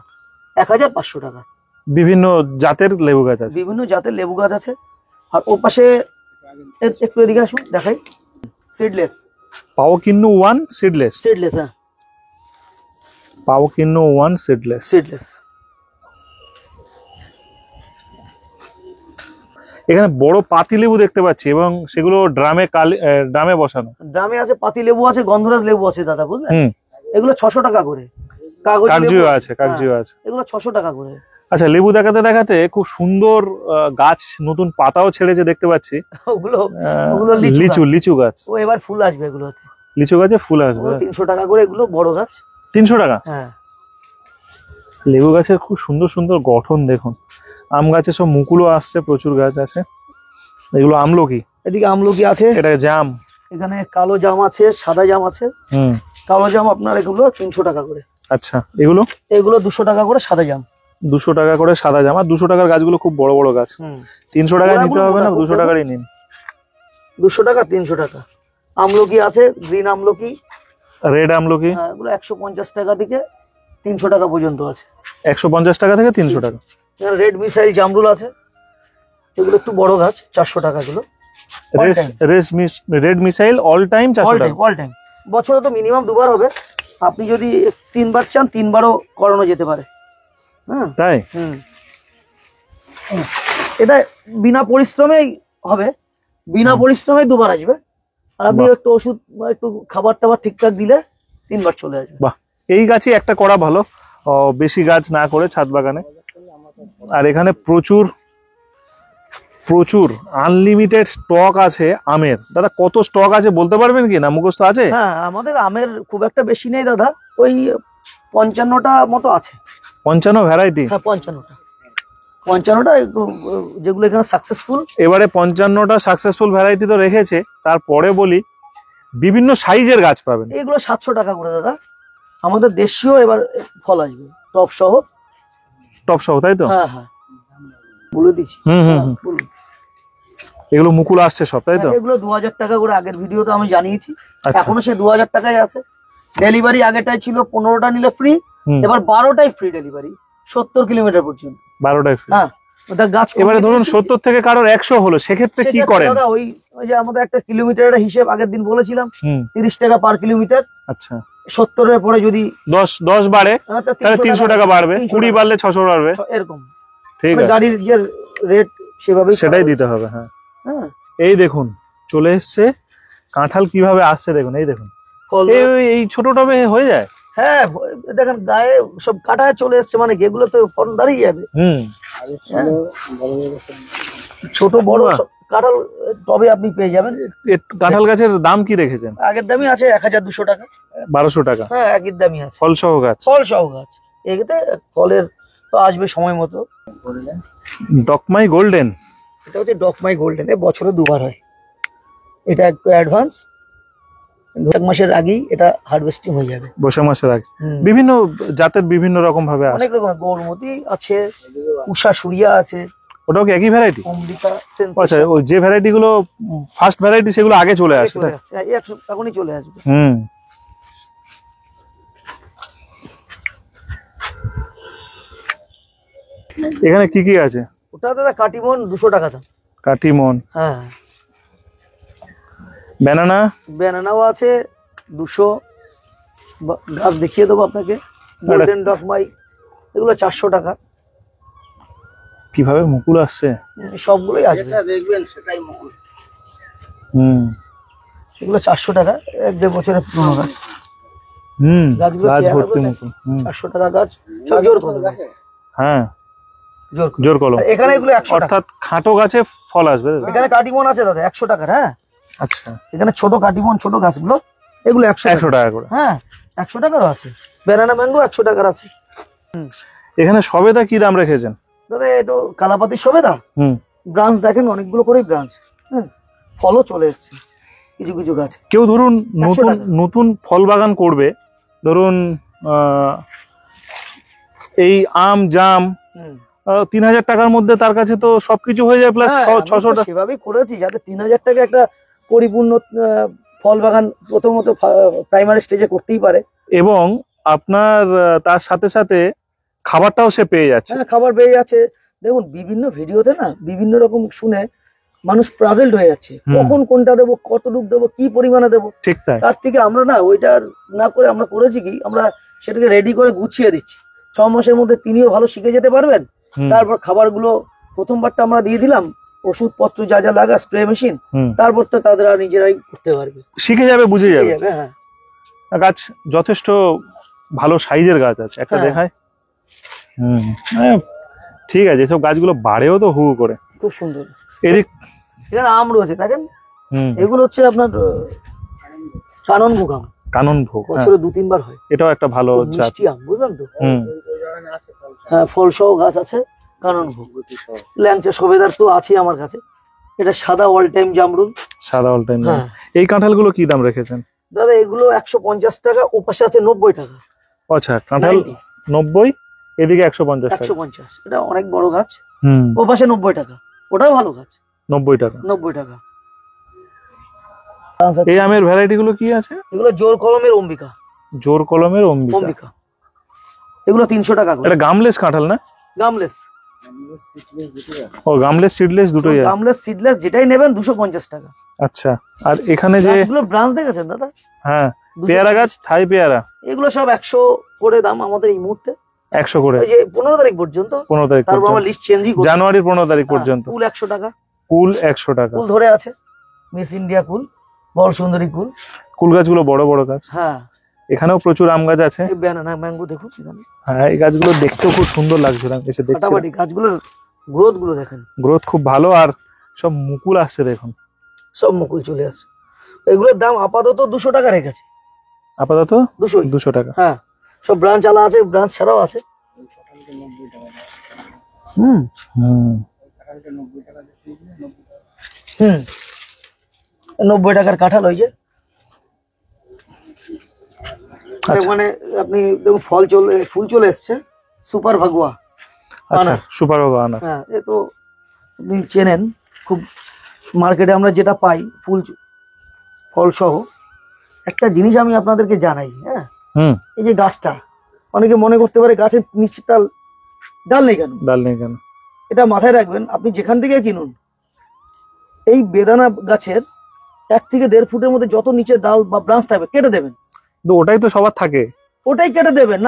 1500 টাকা। বিভিন্ন জাতের লেবু গাছ আছে, বিভিন্ন জাতের লেবু গাছ আছে। আর ও পাশে একটু এদিকে আসুন দেখাই, সিডলেস পাওকিন্নু 1 সিডলেস। সিডলেস, হ্যাঁ পাওকিন্নু 1 সিডলেস। সিডলেস। এখানে বড় পাতি লেবু দেখতে পাচ্ছি এবং সেগুলো ড্রামে বসানো। ড্রামে আছে, পাতি লেবু আছে, গন্ধরাজ লেবু আছে দাদা, বুঝলেন? এগুলো 600 টাকা করে। কাগজিও আছে, কাগজিও আছে। এগুলো 600 টাকা করে। আচ্ছা, লেবু দেখাতে দেখাতে খুব সুন্দর গাছ, নতুন পাতাও ছেড়েছে দেখতে পাচ্ছি। ওগুলো লিচু গাছ। ও এবার ফুল আসবে এগুলোতে। লিচু গাছে ফুল আসবে। 300 টাকা করে এগুলো, বড় গাছ 300 টাকা। হ্যাঁ। লেবু গাছের খুব সুন্দর সুন্দর গঠন দেখুন। আম গাছে সব মুকুলও আসছে, প্রচুর গাছ আছে। এগুলো আমলকি। এদিকে আমলকি আছে, এটা জাম। এখানে কালো জাম আছে, সাদা জাম আছে। কালো জাম আপনার এগুলো 300 টাকা করে। আচ্ছা, এগুলো 200 টাকা করে সাদা জাম। 200 টাকা করে সাদা জাম। আর 200 টাকার গাছগুলো খুব বড় বড় গাছ। 300 টাকায় নিতে হবে না, 200 টাকারই নিন। 200 টাকা, 300 টাকা। আমলকি আছে, গ্রিন আমলকি, রেড আমলকি। এগুলো 150 টাকা থেকে 300 টাকা পর্যন্ত আছে। 150 টাকা থেকে 300 টাকা। রেড মিসাইল জামরুল আছে, এগুলো একটু বড় গাছ, 400 টাকা kilo. Red missile all time 400 টাকা। All time. বছরে তো মিনিমাম 2 বার হবে, আপনি যদি 3 বার চান 3 বারও করানো যেতে পারে। হ্যাঁ তাই। এটা বিনা পরিশ্রমেই হবে, বিনা পরিশ্রমে 2 বার আসবে। আর আপনি একটু ওষুধ বা একটু খাবার টাবার ঠিকঠাক দিলে 3 বার চলে আসবে। বাহ, এই গাছই একটা করা ভালো, বেশি গাছ না করে ছাদ বাগানে। আর এখানে প্রচুর প্রচুর আনলিমিটেড স্টক আছে আমের। দাদা কত স্টক আছে বলতে পারবেন কি? না মুখস্থ আছে? হ্যাঁ, আমাদের আমের খুব একটা বেশি নেই দাদা, ওই 55টা মতো আছে। 55 ভ্যারাইটি? হ্যাঁ 55টা একটু, যেগুলো এখানে সাকসেসফুল। এবারে 55টা সাকসেসফুল ভ্যারাইটি তো রেখেছে, তারপরে বলি বিভিন্ন সাইজের গাছ পাবেন। এগুলো 700 টাকা করে দাদা। আমাদের দেশীয় এবার ফল আসবে, টপ সহ। টপ সহ, তাই তো? হ্যাঁ হ্যাঁ, বলে দিচ্ছি। এগুলো মুকুল আসছে সব, তাই তো? এগুলো 2000 টাকা করে, আগের ভিডিওতে আমি জানিয়েছি। আচ্ছা। এখনো সে 2000 টাকায় আছে। ডেলিভারি আগেটাই ছিল 15টা নিলে ফ্রি, এবার 12টাই ফ্রি ডেলিভারি, 70 কিলোমিটার পর্যন্ত। 12টাই ফ্রি। হ্যাঁ, ওটা গাছ। এবারে ধরুন 70 থেকে কারোর 100 হলো, সেক্ষেত্রে কি করেন? দাদা ওই যে আমাদের একটা কিলোমিটারের হিসেব আগের দিন বলেছিলাম, 30 টাকা পার কিলোমিটার। আচ্ছা, 70-এর পরে যদি 10 বাড়ে তাহলে 300 টাকা বাড়বে, 20 বাড়লে 600 বাড়বে, এরকম। ঠিক আছে, গাড়ির যে রেট সেভাবে সেটাই দিতে হবে। হ্যাঁ। এই দেখুন চলে এসছে কাঁঠাল, কিভাবে আসছে দেখুন। এই দেখুন, এই ছোট টবে হয়ে যায়। হ্যাঁ দেখেন, গায়ে সব কাটায় চলে এসছে, মানে এগুলো তো ফলন দাঁড়িয়ে যাবে। ছোট বড় কাঁঠাল টবে আপনি পেয়ে যাবেন। কাঁঠাল গাছের দাম কি রেখেছেন? আগের দামই আছে 1200 টাকা। 1200 টাকা? হ্যাঁ, একই দামই আছে। ফল সহ গাছ? ফল সহ গাছ। এতে ফলের তো আসবে সময় মতো। ডকমাই গোল্ডেন। এটা হচ্ছে ডকমাই গোল্ডেন, বছরে 2 বার হয়। এটা একটু অ্যাডভান্স, 1 মাসের আগেই এটা হারভেস্টিং হয়ে যাবে। বৈশাখ মাসের আগে। বিভিন্ন জাতের বিভিন্ন রকম ভাবে অনেক রকম, গৌরমতি আছে, উষা সুরিয়া আছে। ওটাও কি একই ভ্যারাইটি? অমৃতা। আচ্ছা, ওই যে ভ্যারাইটি গুলো ফার্স্ট ভ্যারাইটি সেগুলো আগে চলে আসে, এখনই চলে আসবে। এখানে কি কি আছে? ওটা দাদা কাটিমন 200 টাকা দাম। কাটিমন। হ্যাঁ। ব্যানানাও আছে 200। গাছ দেখিয়ে দেবো আপনাকে, গোল্ডেন ডকমাই, এগুলো 400 টাকা। কিভাবে মুকুল আসছে? সবগুলোই আসবে, দেখবেন সেটাই মুকুল। এগুলো 400 টাকা, 1-1.5 বছরের পুরনো গাছ। গাছ ভর্তি মুকুল। 400 টাকা গাছ, জোর কলম। হ্যাঁ, জোর কলম। এখানে এগুলো 100 টাকা। অর্থাৎ খাটো গাছে ফল আসবে। এখানে কাটিমন আছে দাদা 100 টাকার। হ্যাঁ। আচ্ছা, এখানে ছোট কাটিমন, ছোট গাছগুলো, এগুলো 100 টাকা করে। হ্যাঁ, 100 টাকারও আছে। ব্যানানা ম্যাঙ্গো 100 টাকার আছে। এখানে সবেদা কি দাম রেখেছেন দাদা? এটা কালাপাতি সবেদা। ব্রাঞ্চ দেখেন, অনেকগুলো করে ব্রাঞ্চ। ফলও চলে এসছে কিছু কিছু গাছ। কেউ ধরুন নতুন ফল বাগান করবে, ধরুন এই আম, জাম 3,000 টাকার মধ্যে তার কাছে তো সবকিছু হয়ে যায়, প্লাস হ্যাঁ, 600 টাকা। সেভাবেই করেছি যাতে 3,000 টাকা একটা পরিপূর্ণ ফল বাগান প্রথমত প্রাইমারি স্টেজে করতেই পারে। এবং আপনার তার সাথে সাথে খাবারটাও সে পেয়ে যাচ্ছে। হ্যাঁ, খাবার পেয়ে যাচ্ছে। দেখুন বিভিন্ন ভিডিওতে না বিভিন্ন রকম শুনে মানুষ প্রাজেল্ট হয়ে যাচ্ছে, কখন কোনটা দেবো, কতটুকু দেবো, কি পরিমাণে দেবো। ঠিক তাই। তার থেকে আমরা না ওইটা না করে আমরা করেছি কি, আমরা সেটাকে রেডি করে গুছিয়ে দিচ্ছি। 6 মাসের মধ্যে তিনিও ভালো শিখে যেতে পারবেন। তারপর খাবারগুলো প্রথমবারটা আমরা দিয়ে দিলাম, ওষুধপত্র যা যা লাগা, স্প্রে মেশিন, তারপর তো তাদের আর নিজেরাই করতে পারবে, শিখে যাবে, বুঝে যাবে। হ্যাঁ, গাছ যথেষ্ট ভালো সাইজের গাছ আছে, একটা দেখায়। ঠিক আছে, এসব গাছগুলো বাড়েও তো হু করে, খুব সুন্দর। এদিক এখানে আম রয়েছে দেখেন, এগুলো হচ্ছে আপনার কাননভোগ আম। কাননভোগ বছরে 2-3 বার হয়। এটাও একটা ভালো জাত। মিষ্টি আম, বুঝলেন তো? হ্যাঁ, ফল সহ গাছ আছে কাননভোগ। ল্যাংচা সবেদার তো আছে আমার কাছে। এটা সাদা অল টাইম জামরুল। সাদা অল টাইম। হ্যাঁ। এই কাঁঠালগুলো কি দাম রেখেছেন দাদা? এগুলো 150 টাকা, ও পাশে আছে 90 টাকা। আচ্ছা, কাঁঠাল 90, এদিকে 150 টাকা। 150, এটা অনেক বড় গাছ। ও পাশে 90 টাকা, ওটাও ভালো গাছ। 90 টাকা। 90 টাকা। এই আমের ভ্যারাইটি গুলো কি আছে? এগুলো জোর কলমের অম্বিকা। জোর কলমের অম্বিকা। এগুলো 300 টাকা করে। এটা গামলেস কাঁঠাল না? গামলেস। ও, গামলেস সিডলেস দুটোই আছে। গামলেস সিডলেস যেটাই নেবেন 250 টাকা। আচ্ছা, আর এখানে যে এগুলো ব্রাঞ্চ দেখেছেন দাদা? হ্যাঁ, পেয়ারা গাছ, থাই পেয়ারা, এগুলো সব 100 করে দাম আমাদের এই মুহূর্তে। 100 করে। ওই যে 15 তারিখ পর্যন্ত। 15 তারিখ তারপর আমরা লিস্ট চেঞ্জই করব। জানুয়ারির 15 তারিখ পর্যন্ত। কুল 100 টাকা। কুল 100 টাকা। কুল ধরে আছে, মিস ইন্ডিয়া কুল, বল সুন্দরী কুল। কুল গাছগুলো বড় বড় গাছ। হ্যাঁ, এখানেও প্রচুর আম গাছ আছে। এই ব্যানানা ম্যাঙ্গো দেখুন এখানে। হ্যাঁ, এই গাছগুলো দেখতেও খুব সুন্দর লাগছিল, এসে দেখছি। ফাটাফাটি গাছগুলোর গ্রোথ গুলো দেখেন, গ্রোথ খুব ভালো, আর সব মুকুল আসছে দেখুন, সব মুকুল চলে আসছে। এগুলোর দাম আপাতত 200 টাকা রেখেছে। আপাতত 200 টাকা। হ্যাঁ, সব ব্রাঞ্চ আলা আছে, ব্রাঞ্চ ছাড়াও আছে। হুম হুম 90 টাকার কাঁঠাল। ওই যে মানে আপনি দেখুন ফুল চলে এসছে, সুপার ভাগুয়া। আচ্ছা, সুপার ভাগুয়া। হ্যাঁ, এ তো আপনি চেনেন, খুব মার্কেটে আমরা যেটা পাই ফল সহ। একটা জিনিস আমি আপনাদেরকে জানাই, হ্যাঁ, এই যে গাছটা, অনেকে মনে করতে পারে গাছের নিচে ডাল নেই কেন। এটা মাথায় রাখবেন, আপনি যেখান থেকে কিনুন, এই বেদানা গাছের 1 থেকে 1.5 ফুটের মধ্যে যত নিচে ডাল বা ব্রাঞ্চ থাকবে কেটে দেবেন। ওটাই তো সবার থাকে, ওটাই কেটে দেবেন।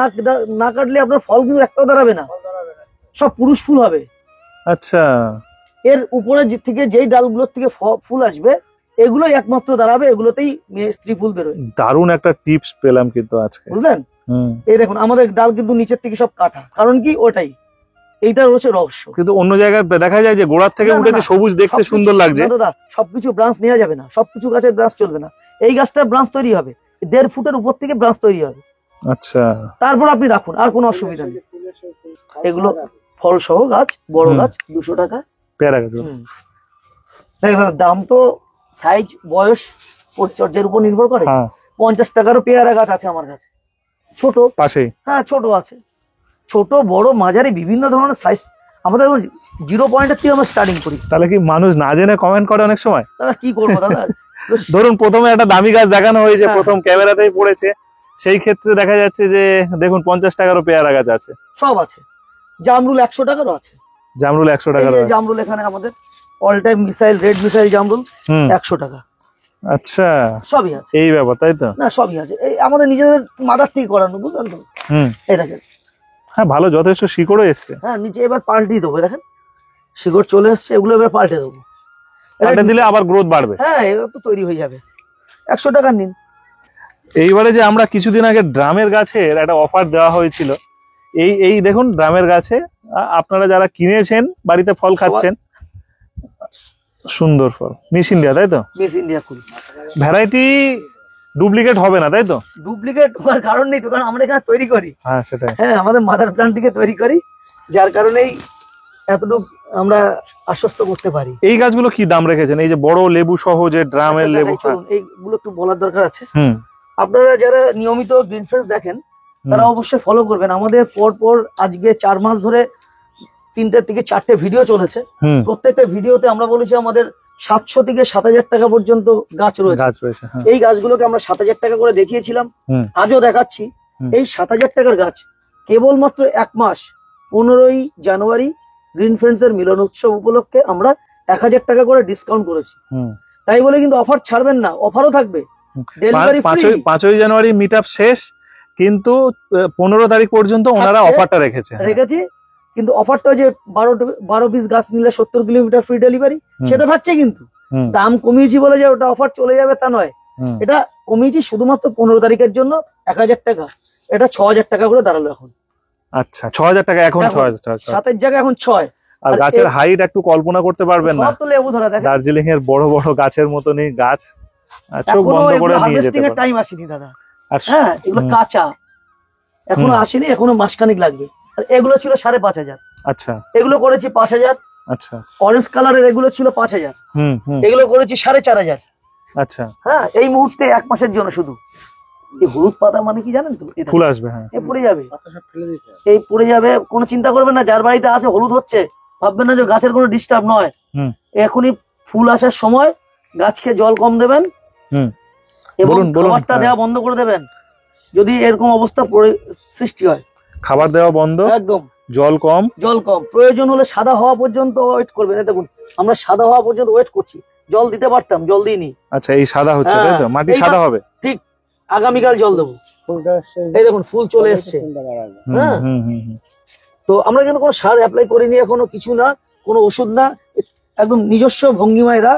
না কাটলে আপনার ফল কিন্তু একটাও দাঁড়াবে না, সব পুরুষ ফুল হবে। আচ্ছা, এর উপরে থেকে যেই ডালগুলোর থেকে ফুল আসবে, এগুলোই একমাত্র দাঁড়াবে, এগুলোতেই স্ত্রী ফুল বেরোয়। দারুণ একটা টিপস পেলাম কিন্তু আজকে, বুঝলেন? এই দেখুন, আমাদের ডাল কিন্তু নিচের থেকে সব কাটা, কারণ কি? ওটাই, এইটা হচ্ছে রহস্য। কিন্তু অন্য জায়গায় দেখা যায় যে গোড়ার থেকে উঠেছে, সবুজ, দেখতে সুন্দর লাগছে। দাদা, সবকিছু ব্রাঞ্চ নেওয়া যাবে না, সবকিছু গাছের ব্রাঞ্চ চলবে না। এই গাছটা ব্রাঞ্চ তৈরি হবে 1.5 ফুটের উপর থেকে, ব্রাঞ্চ তৈরি হবে। আচ্ছা, তারপর আপনি রাখুন, আর কোনো অসুবিধা নেই। এগুলো ফল সহ গাছ, বড় গাছ, 200 টাকা পেয়ারা গাছ। দাম তো সাইজ, বয়স, পরিচর্যার উপর নির্ভর করে। 50 টাকারও পেয়ারা গাছ আছে আমার কাছে, ছোট পাশেই। হ্যাঁ, ছোট আছে, ছোট বড় মাঝারি বিভিন্ন ধরনের সাইজ আমাদের। 0 পয়েন্টের থেকে আমরা স্টার্টিং করি। তাহলে কি মানুষ না জেনে কমেন্ট করে অনেক সময়? দাদা কি করবো দাদা, ধরুন প্রথমে একটা দামি গাছ দেখানো হয়েছে, প্রথম ক্যামেরাতেই পড়েছে, সেই ক্ষেত্রে দেখা যাচ্ছে যে দেখুন 50 টাকারও পেয়ারা গাছ আছে, সব আছে। জামরুল 100 টাকারও আছে। জামরুল 100 টাকার। জামরুল এখানে আমাদের all time missile, red missile জামরুল 100 টাকা। আচ্ছা, সবই আছে। এই ব্যাপার, তাই তো? না, সবই আছে, এই আমাদের নিজেদের মাদার থেকে করানো, বুঝলেন তো? এই দেখেন, হ্যাঁ, ভালো, যথেষ্ট শিকড়ও এসছে। হ্যাঁ, নিচে এবার পাল্টিয়ে দেবো, দেখেন শিকড় চলে এসছে, এগুলো এবার পাল্টে দেবো। পাল্টে দিলে আবার গ্রোথ বাড়বে। হ্যাঁ, এবার তো তৈরি হয়ে যাবে। 100 টাকা নিন। এইবারে যে আমরা কিছুদিন আগে ড্রামের গাছের একটা অফার দেওয়া হয়েছিল, এই দেখুন ড্রামের গাছে আপনারা যারা কিনেছেন, বাড়িতে ফল খাচ্ছেন, সুন্দর ফল, মিস ইন্ডিয়া, তাই তো? মিস ইন্ডিয়া কুল ভ্যারাইটি ডুপ্লিকেট হবে না, তাই তো? ডুপ্লিকেট হওয়ার কারণ নেই তো, কারণ আমরা এখানে তৈরি করি। হ্যাঁ, সেটাই। হ্যাঁ, আমাদের মাদার প্ল্যান্ট থেকে তৈরি করি, যার কারণেই এতটুকু আমরা আশ্বস্ত করতে পারি। এই গাছগুলো কি দাম রেখেছেন? এই যে বড় লেবু সহ যে ড্রামের লেবু, এইগুলো একটু বলার দরকার আছে। আপনারা যারা নিয়মিত গ্রিন ফ্রেন্ডস দেখেন, তারা অবশ্যই ফলো করবেন। আমাদের পর আজকে 4 মাস ধরে 3টে থেকে 4টে ভিডিও চলেছে। প্রত্যেকটা ভিডিওতে আমরা বলেছি আমাদের 700 থেকে 7000 টাকা পর্যন্ত গাছ রয়েছে। এই গাছগুলোকে আমরা 7000 টাকা করে দেখিয়েছিলাম, আজও দেখাচ্ছি। এই 7000 টাকার গাছ কেবলমাত্র 1 মাস 15ই জানুয়ারি গ্রিন ফ্রেন্ডস এর মিলন উৎসব উপলক্ষে আমরা 1000 টাকা করে ডিসকাউন্ট করেছি। তাই বলে কিন্তু অফার ছাড়বেন না, অফারও থাকবে। Delivery free. 5ই জানুয়ারি মিট আপ শেষ, কিন্তু 15 তারিখ পর্যন্ত ওনারা অফারটা রেখেছি। কিন্তু অফারটা যে 12 পিস গাছ নিলে 70 কিলোমিটার ফ্রি ডেলিভারি, সেটা থাকছে। কিন্তু দাম কমিয়েছি বলে যে ওটা অফার চলে যাবে তা নয়, এটা কমিয়েছি শুধুমাত্র 15 তারিখের জন্য 1000 টাকা। এটা 6000 টাকা করে দাঁড়ালো এখন। আচ্ছা, 6000 টাকা এখন 6000 টাকা, 7 জায়গায় এখন 6। আর গাছের হাইট একটু কল্পনা করতে পারবেন না, সব তো লেবু ধরা দেখেন, দার্জিলিং এর বড় বড় গাছের মতনই গাছ। চোখ বন্ধ করে নিয়ে যেতে পারেন। টাইম আসেনি দাদা। হ্যাঁ, এগুলো কাঁচা, এখনো আসেনি, এখনো মাসখানেক লাগবে। আর এগুলো ছিল 5,500। আচ্ছা, এগুলো করেছি 5000। আচ্ছা, অরেঞ্জ কালারের এগুলো ছিল 5000। এগুলো করেছি 4,500। আচ্ছা, হ্যাঁ, এই মুহূর্তে 1 মাসের জন্য শুধু। এই হলুদ পাতা মানে কি জানেন তো? ফুল আসবে, হ্যাঁ, এ পড়ে যাবে, এই পড়ে যাবে, কোনো চিন্তা করবেন না। যার বাড়িতে আছে হলুদ হচ্ছে, ভাববেন না যে গাছের কোনো ডিস্টার্ব নয়। এখনই ফুল আসার সময় গাছকে জল কম দেবেন এবং খাবারটা দেওয়া বন্ধ করে দেবেন যদি এরকম অবস্থা সৃষ্টি হয়। খাবার দেওয়া বন্ধ, একদম জল কম। প্রয়োজন হলে সাদা হওয়া পর্যন্ত ওয়েট করবেন। দেখুন, আমরা সাদা হওয়া পর্যন্ত ওয়েট করছি। জল দিতে পারতাম, জল দিইনি। আচ্ছা, এই সাদা হচ্ছে, তাই তো? মাটি সাদা হবে, ঠিক। আগামীকাল জল দেবো। এই দেখুন, ফুল চলে এসছে। হ্যাঁ, তো আমরা কিন্তু কোনো সার অ্যাপ্লাই করিনি এখনো, কিছু না, কোনো ওষুধ না, একদম নিজস্ব ভঙ্গিমায় এরা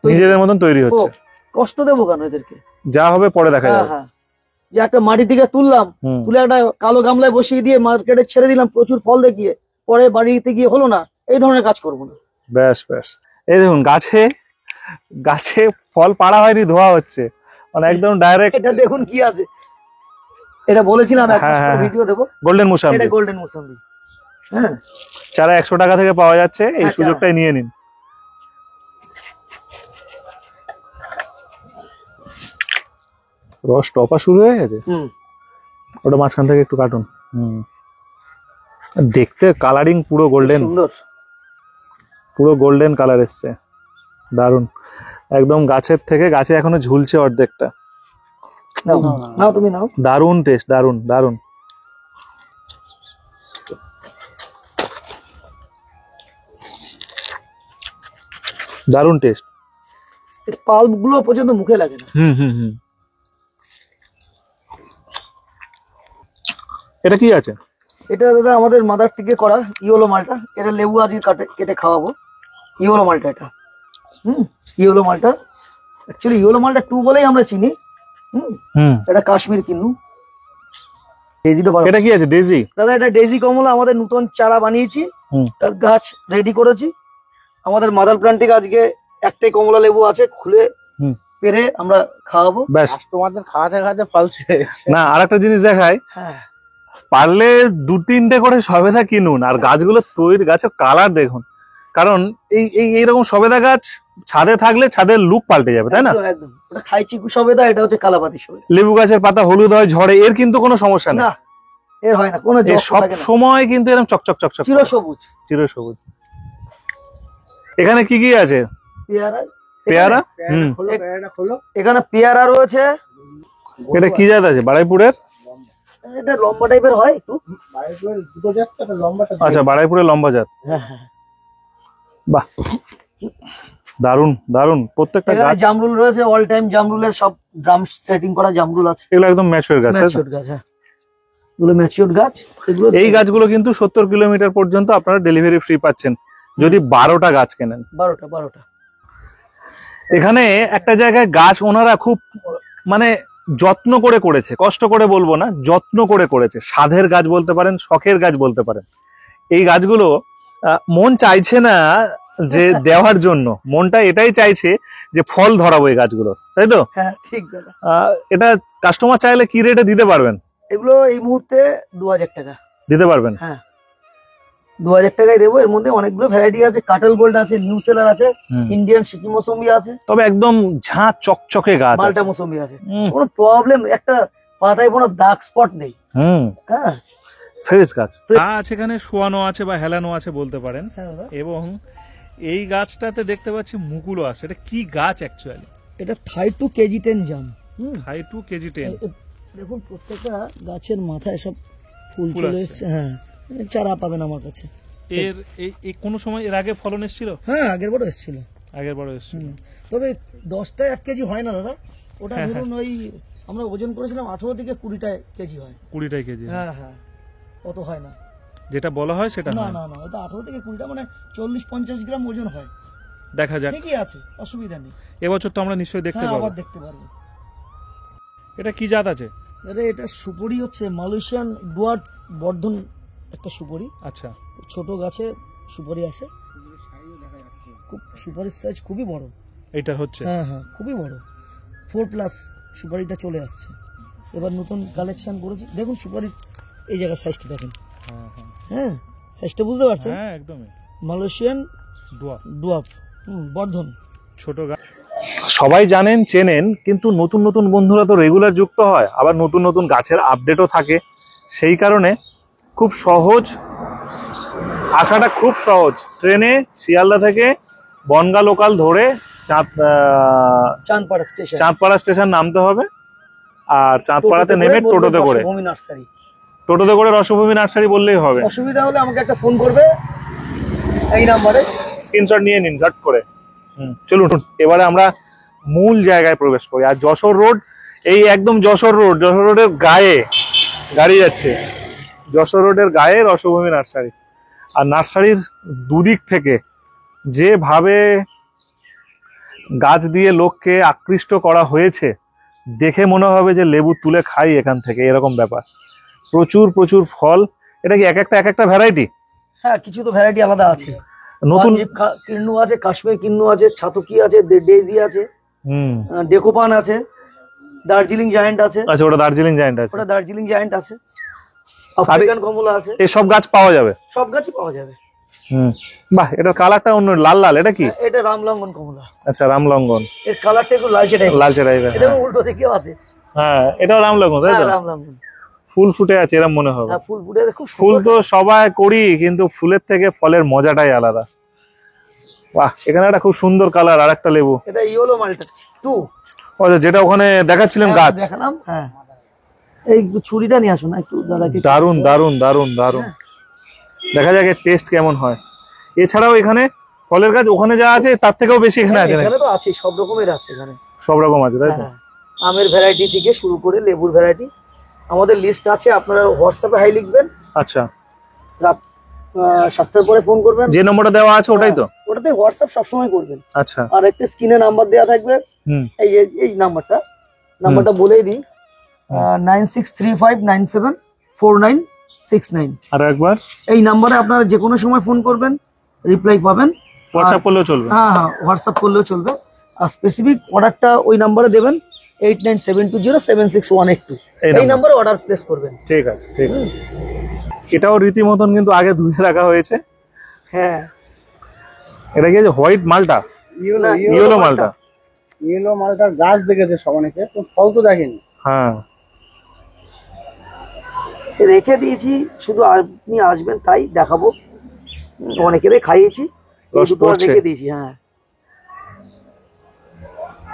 নিজেদের মতন তৈরি হচ্ছে। কষ্ট দেবো কেন এদেরকে? যা হবে পরে দেখা যাবে। হ্যাঁ, যে একটা মাটি থেকে তুললাম, তুলে একটা কালো গামলায় বসিয়ে দিয়ে মার্কেটে ছেড়ে দিলাম প্রচুর ফল দেখিয়ে, পরে বাড়িতে গিয়ে হলো না, এই ধরনের কাজ করবো না। ব্যাস ব্যাস, এই দেখুন গাছে ফল পাড়া হয়নি, ধোয়া হচ্ছে, মানে একদম ডাইরেক্ট। এটা দেখুন কি আছে, এটা বলেছিলাম ভিডিও দেবো। গোল্ডেন মুসাম্বি, এটা গোল্ডেন মুসাম্বি। হ্যাঁ, চারা 100 টাকা থেকে পাওয়া যাচ্ছে, এই সুযোগটাই নিয়ে নিন। রস টপা শুরু হয়ে গেছে। ওটা মাঝখান থেকে একটু কাটুন। দেখতে কালারিং পুরো গোল্ডেন, সুন্দর, পুরো গোল্ডেন কালার এসছে, দারুন। একদম গাছের থেকে গাছে এখনো ঝুলছে অর্ধেকটা। নাও তুমি নাও। দারুন টেস্ট, দারুন দারুন। দারুন টেস্ট। পাল্প গুলো পর্যন্ত মুখে লাগে না। এটা কি আছে? এটা দাদা আমাদের মাদার থেকে করা ইয়েলো মালটা। এটা লেবু আজকে কেটে খাওয়াবো। ইয়েলো মালটা এটা। ইয়েলো মালটা, অ্যাকচুয়ালি ইয়েলো মালটা 2 বলেই আমরা চিনি। এটা কাশ্মীর কিন্নু। এটা কি আছে? ডেজি দাদা, এটা ডেজি কমলা। আমাদের নতুন চারা বানিয়েছি, তার গাছ রেডি করেছি। আমাদের মাদার প্ল্যান্ট থেকে আজকে একটাই কমলা লেবু আছে, খুলে পেরে আমরা খাওয়াবো। ব্যাস, তোমাদের খাওয়াতে খাওয়াতে ফলছে না। আরেকটা জিনিস দেখাই, পারলে 2-3টে করে সবেদা কিনুন, আর গাছগুলো তৈরি, গাছের কালার দেখুন। কারণ এইরকম সবেদা গাছ ছাদে থাকলে ছাদের লুক পাল্টে যাবে, তাই না? একদম। ওটা থাইচিকু সবেদা, এটা হচ্ছে কালাপাতি সবেদা। লেবু গাছের পাতা হলুদ হয়, ঝড়ে, এর কিন্তু কোনো সমস্যা নেই। এর হয় না কোনো, সব সময় কিন্তু এরকম চকচক চকচক, চিরসবুজ চিরসবুজ। এখানে কি কি আছে? পেয়ারা। এখানে পেয়ারা রয়েছে। এটা কি জাত আছে? বাড়াইপুরের? এটা লম্বা টাইপের হয় একটু। আচ্ছা, বাড়াইপুরের লম্বা জাত। বাহ, দারুন দারুন। প্রত্যেকটা গাছ। জামরুল রয়েছে, অল টাইম জামরুলের সব ড্রাম সেটিং করা জামরুল আছে। এগুলো একদম ম্যাচিউর গাছ। এগুলো ম্যাচিউর গাছ। এই গাছগুলো কিন্তু 70 কিলোমিটার পর্যন্ত আপনারা ডেলিভারি ফ্রি পাচ্ছেন যদি 12টা গাছ কেনেন। 12টা। এখানে একটা জায়গায় গাছ ওনারা খুব মানে যত্ন করে করেছে, কষ্ট করে বলবো না, যত্ন করে করেছে। সাধের গাছ বলতে পারেন, শখের গাছ বলতে পারেন। এই গাছগুলো মন চাইছে না যে দেওয়ার জন্য, মনটা এটাই চাইছে যে ফল ধরাবো এই গাছগুলো, তাই তো? হ্যাঁ, ঠিক। এটা কাস্টমার চাইলে কি রেটে দিতে পারবেন? এগুলো এই মুহূর্তে 2000 টাকা দিতে পারবেন। হ্যাঁ, 2000 টাকায় দেবো। এর মধ্যে অনেকগুলো ভ্যারাইটি আছে, কাটল গোল্ড আছে, নিউ সেলার আছে, ইন্ডিয়ান সিকি মৌসুমি আছে, তবে একদম ঝাঁ চকচকে গাছ, মাল্টা মৌসুমি আছে। কোনো প্রবলেম, একটা পাতায় কোনো দাগ স্পট নেই। হ্যাঁ, ফ্রেশ গাছ এখানে শোয়ানো আছে বা হেলানো আছে বলতে পারেন। হ্যাঁ দাদা, এবং এই গাছটাতে দেখতে পাচ্ছি মুকুলও আছে। এটা কি গাছ অ্যাকচুয়ালি? এটা থাই-2 কেজি-10 জাম। থাই-2 কেজি-10। দেখুন প্রত্যেকটা গাছের মাথায় সব ফুল ফুল চলে আসছে। এসছে। হ্যাঁ, চারা পাবেন আমার কাছে। এর এই কোনো সময় এর আগে ফলন এসেছিল? হ্যাঁ, আগের বড় এসেছিল। আগের বড় এসেছিল। তবে 10টায় 1 কেজি হয় না দাদা, ওটা হ্যাঁ, ধরুন ওই আমরা ওজন করেছিলাম 18 থেকে 20টা কেজি হয়। 20টাই কেজি। হ্যাঁ হ্যাঁ, অত হয় না। যেটা বলা হয় সেটা না হয়। না না, ওটা 18 থেকে 20টা মানে 40-50 গ্রাম ওজন হয়। দেখা যাক, ঠিকই আছে, অসুবিধা নেই। এবছর তো আমরা নিশ্চয়ই দেখতে হ্যাঁ, পাবো। আবার দেখতে পারবো। এটা কি জাত আছে? এটা সুপারি হচ্ছে মালয়েশিয়ান ডুয়ার্ট বর্ধন একটা সুপারি। আচ্ছা, ছোট গাছে সুপারি আছে, খুব সুপারির সাইজ খুবই বড়। এইটা হচ্ছে। হ্যাঁ হ্যাঁ, খুবই বড়, 4+ সুপারিটা চলে আসছে। এবার নতুন কালেকশন করেছি, দেখুন সুপারির এই জায়গার সাইজটা দেখেন। হ্যাঁ হ্যাঁ হ্যাঁ, সাইজটা বুঝতে পারছেন? হ্যাঁ, একদমই। মালয়েশিয়ান ডুয়ার্ট বর্ধন। ছোট গাছ সবাই জানেন, চেনেন, কিন্তু নতুন নতুন বন্ধুরা তো রেগুলার যুক্ত হয়, আবার নতুন নতুন গাছের আপডেটও থাকে। সেই কারণে খুব সহজ, আসাটা খুব সহজ। ট্রেনে শিয়ালদা থেকে বনগা লোকাল ধরে চাঁদপাড়া স্টেশন, চাঁদপাড়া স্টেশন নামতে হবে। আর চাঁদপাড়াতে নেমে টোটোতে করে রসভূমি নার্সারি বললেই হবে। অসুবিধা হলে আমাকে একটা ফোন করবে এই নাম্বারে, স্ক্রিনশট নিয়ে নিন ঝট করে। চলুন এবারে আমরা মূল জায়গায় প্রবেশ করি। আর যশোর রোড, এই একদম যশোর রোডের গায়ে গাড়ি যাচ্ছে। যশোর রোডের গায়ে রসভূমি নার্সারি। আর নার্সারির দুদিক থেকে যেভাবে গাছ দিয়ে লোককে আকৃষ্ট করা হয়েছে, দেখে মনে হবে যে লেবু তুলে খাই এখান থেকে, এরকম ব্যাপার। প্রচুর প্রচুর ফল। এটা কি এক একটা ভ্যারাইটি? হ্যাঁ, কিছু তো ভ্যারাইটি আলাদা আছে। নতুন কিন্নু আছে, কাশ্মীর কিন্নু আছে, ছাতকি আছে, ডেজি আছে, হুম, ডেকোপান আছে, দার্জিলিং জায়ান্ট আছে। আচ্ছা, ওটা দার্জিলিং জায়ান্ট আছে। ওটা দার্জিলিং জায়ান্ট আছে, আফ্রিকান কমলা আছে। এই সব গাছ পাওয়া যাবে? সব গাছই পাওয়া যাবে। বাহ, এটার কালারটা অন্য, লাল লাল। এটা কি? এটা রামলঙ্গন কমলা। আচ্ছা, রামলঙ্গন। এর কালারটা একটু লালচে টাইপের। এটা উল্টো দিকেও আছে। হ্যাঁ, এটাও রামলঙ্গন, তাই তো? রামলঙ্গন। ফুল ফুটে আছে এরকম মনে হবে। হ্যাঁ, ফুল ফুটে আছে, খুব ফুল তো সবাই করি, কিন্তু ফুলের থেকে ফলের মজাটাই আলাদা। বাহ, এখানে একটা খুব সুন্দর কালার। আর একটা লেবু, এটা ইয়েলো মাল্টা 2। আচ্ছা, যেটা ওখানে দেখাচ্ছিলাম গাছ দেখালাম। হ্যাঁ, এই ছুরিটা নিয়ে আসুন একটু দাদাকে। দারুন দারুন দারুন দারুন। দেখা যাক এর টেস্ট কেমন হয়। এছাড়াও এখানে ফলের গাছ ওখানে যা আছে তার থেকেও বেশি এখানে আছে। এখানে তো আছে, সব রকমের আছে এখানে। সব রকম আছে, তাই তো? হ্যাঁ, আমের ভ্যারাইটি থেকে শুরু করে লেবুর ভ্যারাইটি আমাদের লিস্ট আছে। আপনারা হোয়াটসঅ্যাপে হাই লিখবেন। আচ্ছা, রাত 7টার পরে ফোন করবেন। যে নম্বরটা দেওয়া আছে ওটাই তো? ওটাতে হোয়াটসঅ্যাপ সবসময় করবেন। আচ্ছা, আর একটা স্ক্রিনে নাম্বার দেওয়া থাকবে। এই নাম্বারটা বলেই দিই, 9635974969। আর একবার এই নাম্বারে আপনারা যে কোনো সময় ফোন করবেন, রিপ্লাই পাবেন। হোয়াটসঅ্যাপ করলেও চলবে? হ্যাঁ হ্যাঁ, হোয়াটসঅ্যাপ করলেও চলবে। আর স্পেসিফিক অর্ডারটা ওই নাম্বারে দেবেন, 8972076182। এই নাম্বারে অর্ডার প্লেস করবেন। ঠিক আছে, ঠিক আছে। এটাও রীতিমতন কিন্তু আগে ধুয়ে রাখা হয়েছে। হ্যাঁ, এটা কি হোয়াইট মালটা? ইয়েলো মালটা। ইয়েলো মালটার গাছ দেখেছে সব অনেকে, তো ফল তো দেখেনি। হ্যাঁ, রেখে দিয়েছি, শুধু আপনি আসবেন তাই দেখাবো। অনেকেরই খাইয়েছি, রস পড়ছে। রেখে দিয়েছি। হ্যাঁ,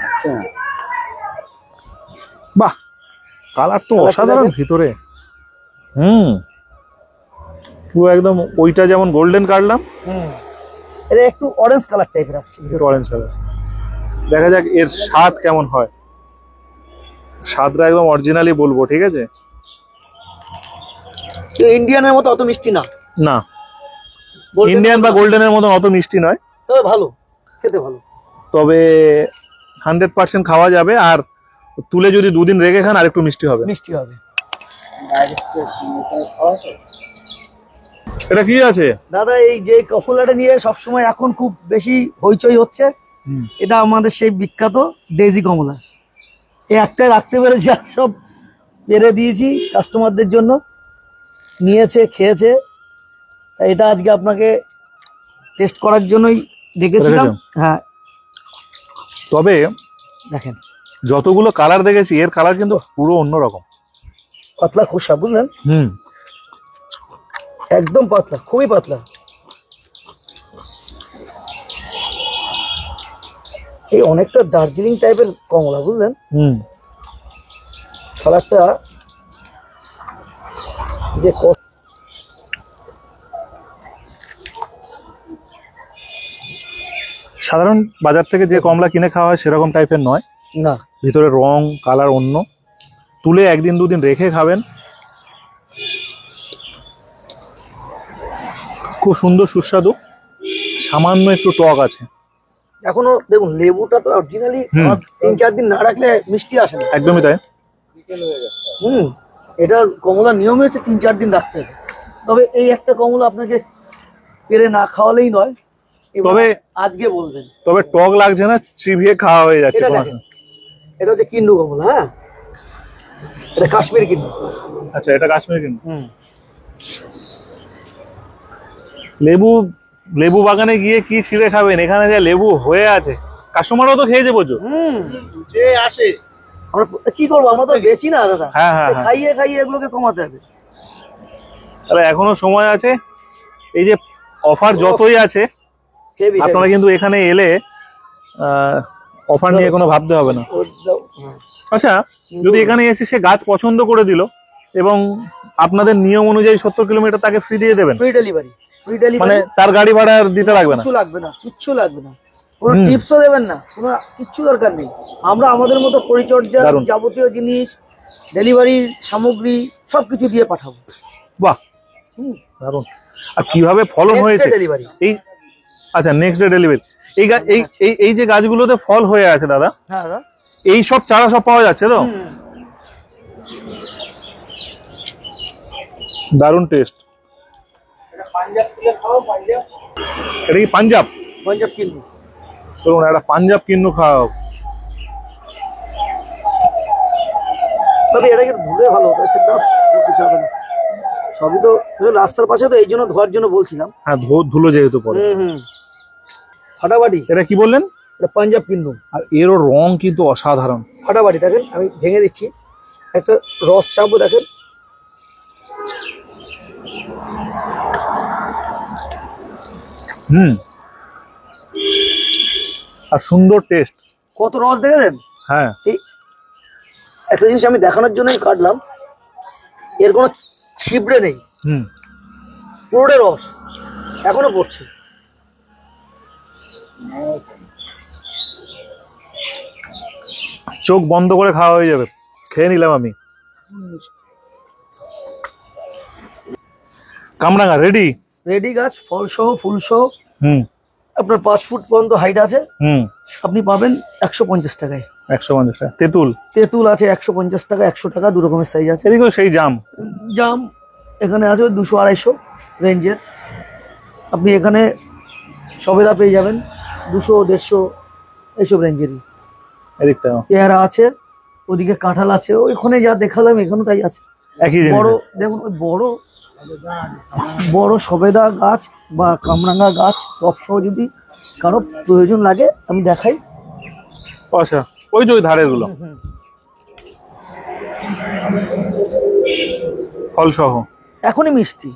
আচ্ছা, বাহ, কালার তো কালারটা অসাধারণ দেখেন। ভিতরে। পুরো একদম ওইটা যেমন গোল্ডেন কাটলাম, এটা একটু অরেঞ্জ কালার টাইপের আসছে। Orange colour. দেখা যাক এর স্বাদ কেমন হয়। স্বাদটা একদম অরিজিনালি বলবো, ঠিক আছে? ইন্ডিয়ানের মতো অত মিষ্টি না। না, ইন্ডিয়ান বা গোল্ডেনের মতো অত মিষ্টি নয়, তবে ভালো, খেতে ভালো। তবে 100% খাওয়া যাবে। আর তুলে যদি 2 দিন রেখে খান আর একটু মিষ্টি হবে। মিষ্টি হবে। এটা কি আছে দাদা? এই যে কমলাটা নিয়ে সবসময় এখন খুব বেশি হইচই হচ্ছে, এটা আমাদের সেই বিখ্যাত ডেজি কমলা। এই একটা রাখতে পেরেছি, আর সব পেরে দিয়েছি কাস্টমারদের জন্য, নিয়েছে, খেয়েছে। তাই এটা আজকে আপনাকে টেস্ট করার জন্যই দেখেছিলাম। হ্যাঁ, তবে দেখেন যতগুলো কালার দেখেছি এর কালার কিন্তু পুরো অন্যরকম। পাতলা খোসা, বুঝলেন? একদম পাতলা, খুবই পাতলা। এই অনেকটা দার্জিলিং টাইপের কমলা, বুঝলেন? কালারটা যে সাধারণ বাজার থেকে যে কমলা কিনে খাওয়া হয় সেরকম টাইপের নয়, না, ভিতরে রং কালার অন্য। তুলে একদিন দুদিন রেখে খাবেন, খুব সুন্দর সুস্বাদু, সামান্য একটু টক আছে। এখনো দেখুন লেবুটা তো অরিজিনালি 3-4 দিন না রাখলে মিষ্টি আসে না। একদমই তাই। এটা কমলার নিয়মই হচ্ছে 3-4 দিন রাখতে হবে। তবে এই একটা কমলা আপনাকে পেরে না খাওয়ালেই নয়, তবে আজকে বলবেন। তবে টক লাগছে না, চিবিয়ে খাওয়া হয়ে যাচ্ছে। এটা দেখেন, এটা হচ্ছে কিন্নু কমলা। হ্যাঁ, এটা কাশ্মীর কিন্নু। আচ্ছা, এটা কাশ্মীর কিন্নু। লেবু বাগানে গিয়ে কি ছিঁড়ে খাবেন, এখানে যে লেবু হয়ে আছে, কাস্টমারও তো খেয়েছে প্রচুর। যে আসে, আমরা কি করবো, আমরা তো বেশি না দাদা। হ্যাঁ হ্যাঁ হ্যাঁ। খাইয়ে খাইয়ে এগুলোকে কমাতে হবে। তাহলে এখনো সময় আছে। এই যে অফার যতই আছে, হেভি আপনারা কিন্তু এখানে এলে অফার নিয়ে কোনো ভাবতে হবে না। আচ্ছা, যদি এখানে এসে সে গাছ পছন্দ করে দিল এবং আপনাদের নিয়ম অনুযায়ী 70 কিলোমিটার তাকে ফ্রি দিয়ে দেবেন, ফ্রি ডেলিভারি। ফ্রি মানে ডেলিভারি, তার গাড়ি ভাড়া আর দিতে লাগবে না? কিছু লাগবে না, কিচ্ছু লাগবে না, কোনো টিপসও দেবেন না, কোনো কিচ্ছু দরকার নেই। আমরা আমাদের মতো পরিচর্যা, দারুণ। যাবতীয় জিনিস, ডেলিভারি সামগ্রী সবকিছু দিয়ে পাঠাবো। বাহ, দারুণ। আর কিভাবে ফলন হয়েছে ডেলিভারি এই, আচ্ছা নেক্সট ডে ডেলিভারি। এই এই যে গাছগুলোতে ফল হয়ে আছে দাদা, হ্যাঁ দাদা, এই সব চারা সব পাওয়া যাচ্ছে তো? দারুণ টেস্ট। এটা কি পাঞ্জাব? পাঞ্জাব কিন্নু। চলুন একটা পাঞ্জাব কিন্নু খাওয়া। তবে এটাকে ধুলে ভালো হতো, সেটা কিছু হবে না। সবই তো রাস্তার পাশে, তো এই জন্য ধোয়ার জন্য বলছিলাম। হ্যাঁ, ধুলো যেহেতু পড়ে। ফাটাফাটি। এটা কি বললেন? এটা পাঞ্জাব কিন্নু। আর এরও রং কিন্তু অসাধারণ। ফাটাফাটি। দেখেন আমি ভেঙে দিচ্ছি, একটা রস চাপও দেখেন। আর সুন্দর টেস্ট, কত রস দেখেছেন? হ্যাঁ। এই একটা জিনিস আমি দেখানোর জন্যই কাটলাম, এর কোনো ছিবড়ে নেই, পুরোটা রস এখনো পড়ছে। চোখ বন্ধ করে খাওয়া হয়ে যাবে। খেয়ে নিলাম আমি। কামরাঙা রেডি। রেডি গাছ, ফল সহ, ফুল সহ। আপনার 5 ফুট পর্যন্ত হাইট আছে। আপনি পাবেন 150 টাকায়। 150 টাকা। তেঁতুল? তেঁতুল আছে 150 টাকা, 100 টাকা, 2 রকমের সাইজ আছে। এদিকেও সেই জাম। জাম এখানে আছে 200-250 রেঞ্জের। আপনি এখানে সবেদা পেয়ে যাবেন 200-150 এইসব রেঞ্জেরই। এদিকটা পেয়ারা আছে, ওদিকে কাঁঠাল আছে, ওইখানে যা দেখালাম এখানে তাই আছে। একই জিনিস। বড় দেখুন, ওই বড় সবেদা গাছ বা কামরাঙা গাছ টপ সহ যদি কারো প্রয়োজন লাগে আমি দেখাই। আচ্ছা, ওই যে ওই ধারের গুলো ফল সহ এখনই মিষ্টি।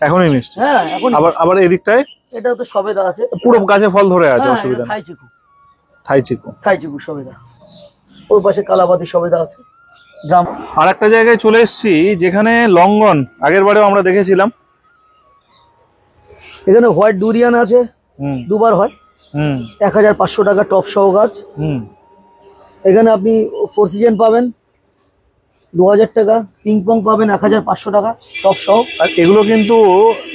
এখনই মিষ্টি। হ্যাঁ, এখন আবার এদিকটায় এটা তো সবেদা আছে, পুরো গাছে ফল ধরে আছে, অসুবিধা নেই। থাই চিকু। থাই চিকু সবেদা। ওই পাশে কালাবাতি সবেদা আছে। গ্রাম আর একটা জায়গায় চলে এসেছি যেখানে লঙ্গন আগের বারেও আমরা দেখেছিলাম। এখানে হোয়াইট ডুরিয়ান আছে, দুবার হয়। 1500 টাকা টপ সহ গাছ। এখানে আপনি 4 সিজন পাবেন 2000 টাকা, পিংপং পাবেন 1500 টাকা টপ সহ। আর এগুলো কিন্তু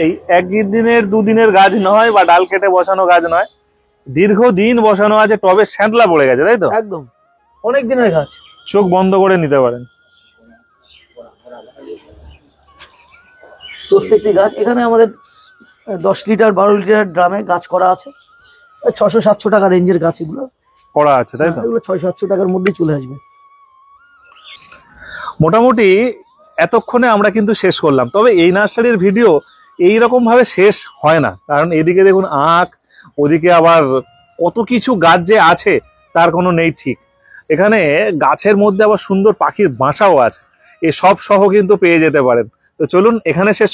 এই একদিনের দুদিনের গাছ নয় বা ডাল কেটে বসানো গাছ নয়, দীর্ঘদিন বসানো আছে, টবে স্যাঁতলা পড়ে গেছে, তাই তো? একদম অনেক দিনের গাছ। চোখ বন্ধ করে নিতে পারেন প্রত্যেকটি গাছ। এখানে আমাদের 10 লিটার 12 লিটার ড্রামে গাছ করা আছে। 600-700 টাকা রেঞ্জের গাছ এগুলো করা আছে, তাই তো? এগুলো 600-700 টাকার মধ্যেই চলে আসবে। মোটামুটি এতক্ষণে আমরা কিন্তু শেষ করলাম। তবে এই নার্সারির ভিডিও এইরকম ভাবে শেষ হয় না, কারণ এদিকে দেখুন আখ, ওদিকে আবার কত কিছু গাছ যে আছে তার কোনো নেই ঠিক। এখানে গাছের মধ্যে আবার সুন্দর পাখির বাসাও আছে, এসব সহ কিন্তু পেয়ে যেতে পারেন। তো চলুন এখানে শেষ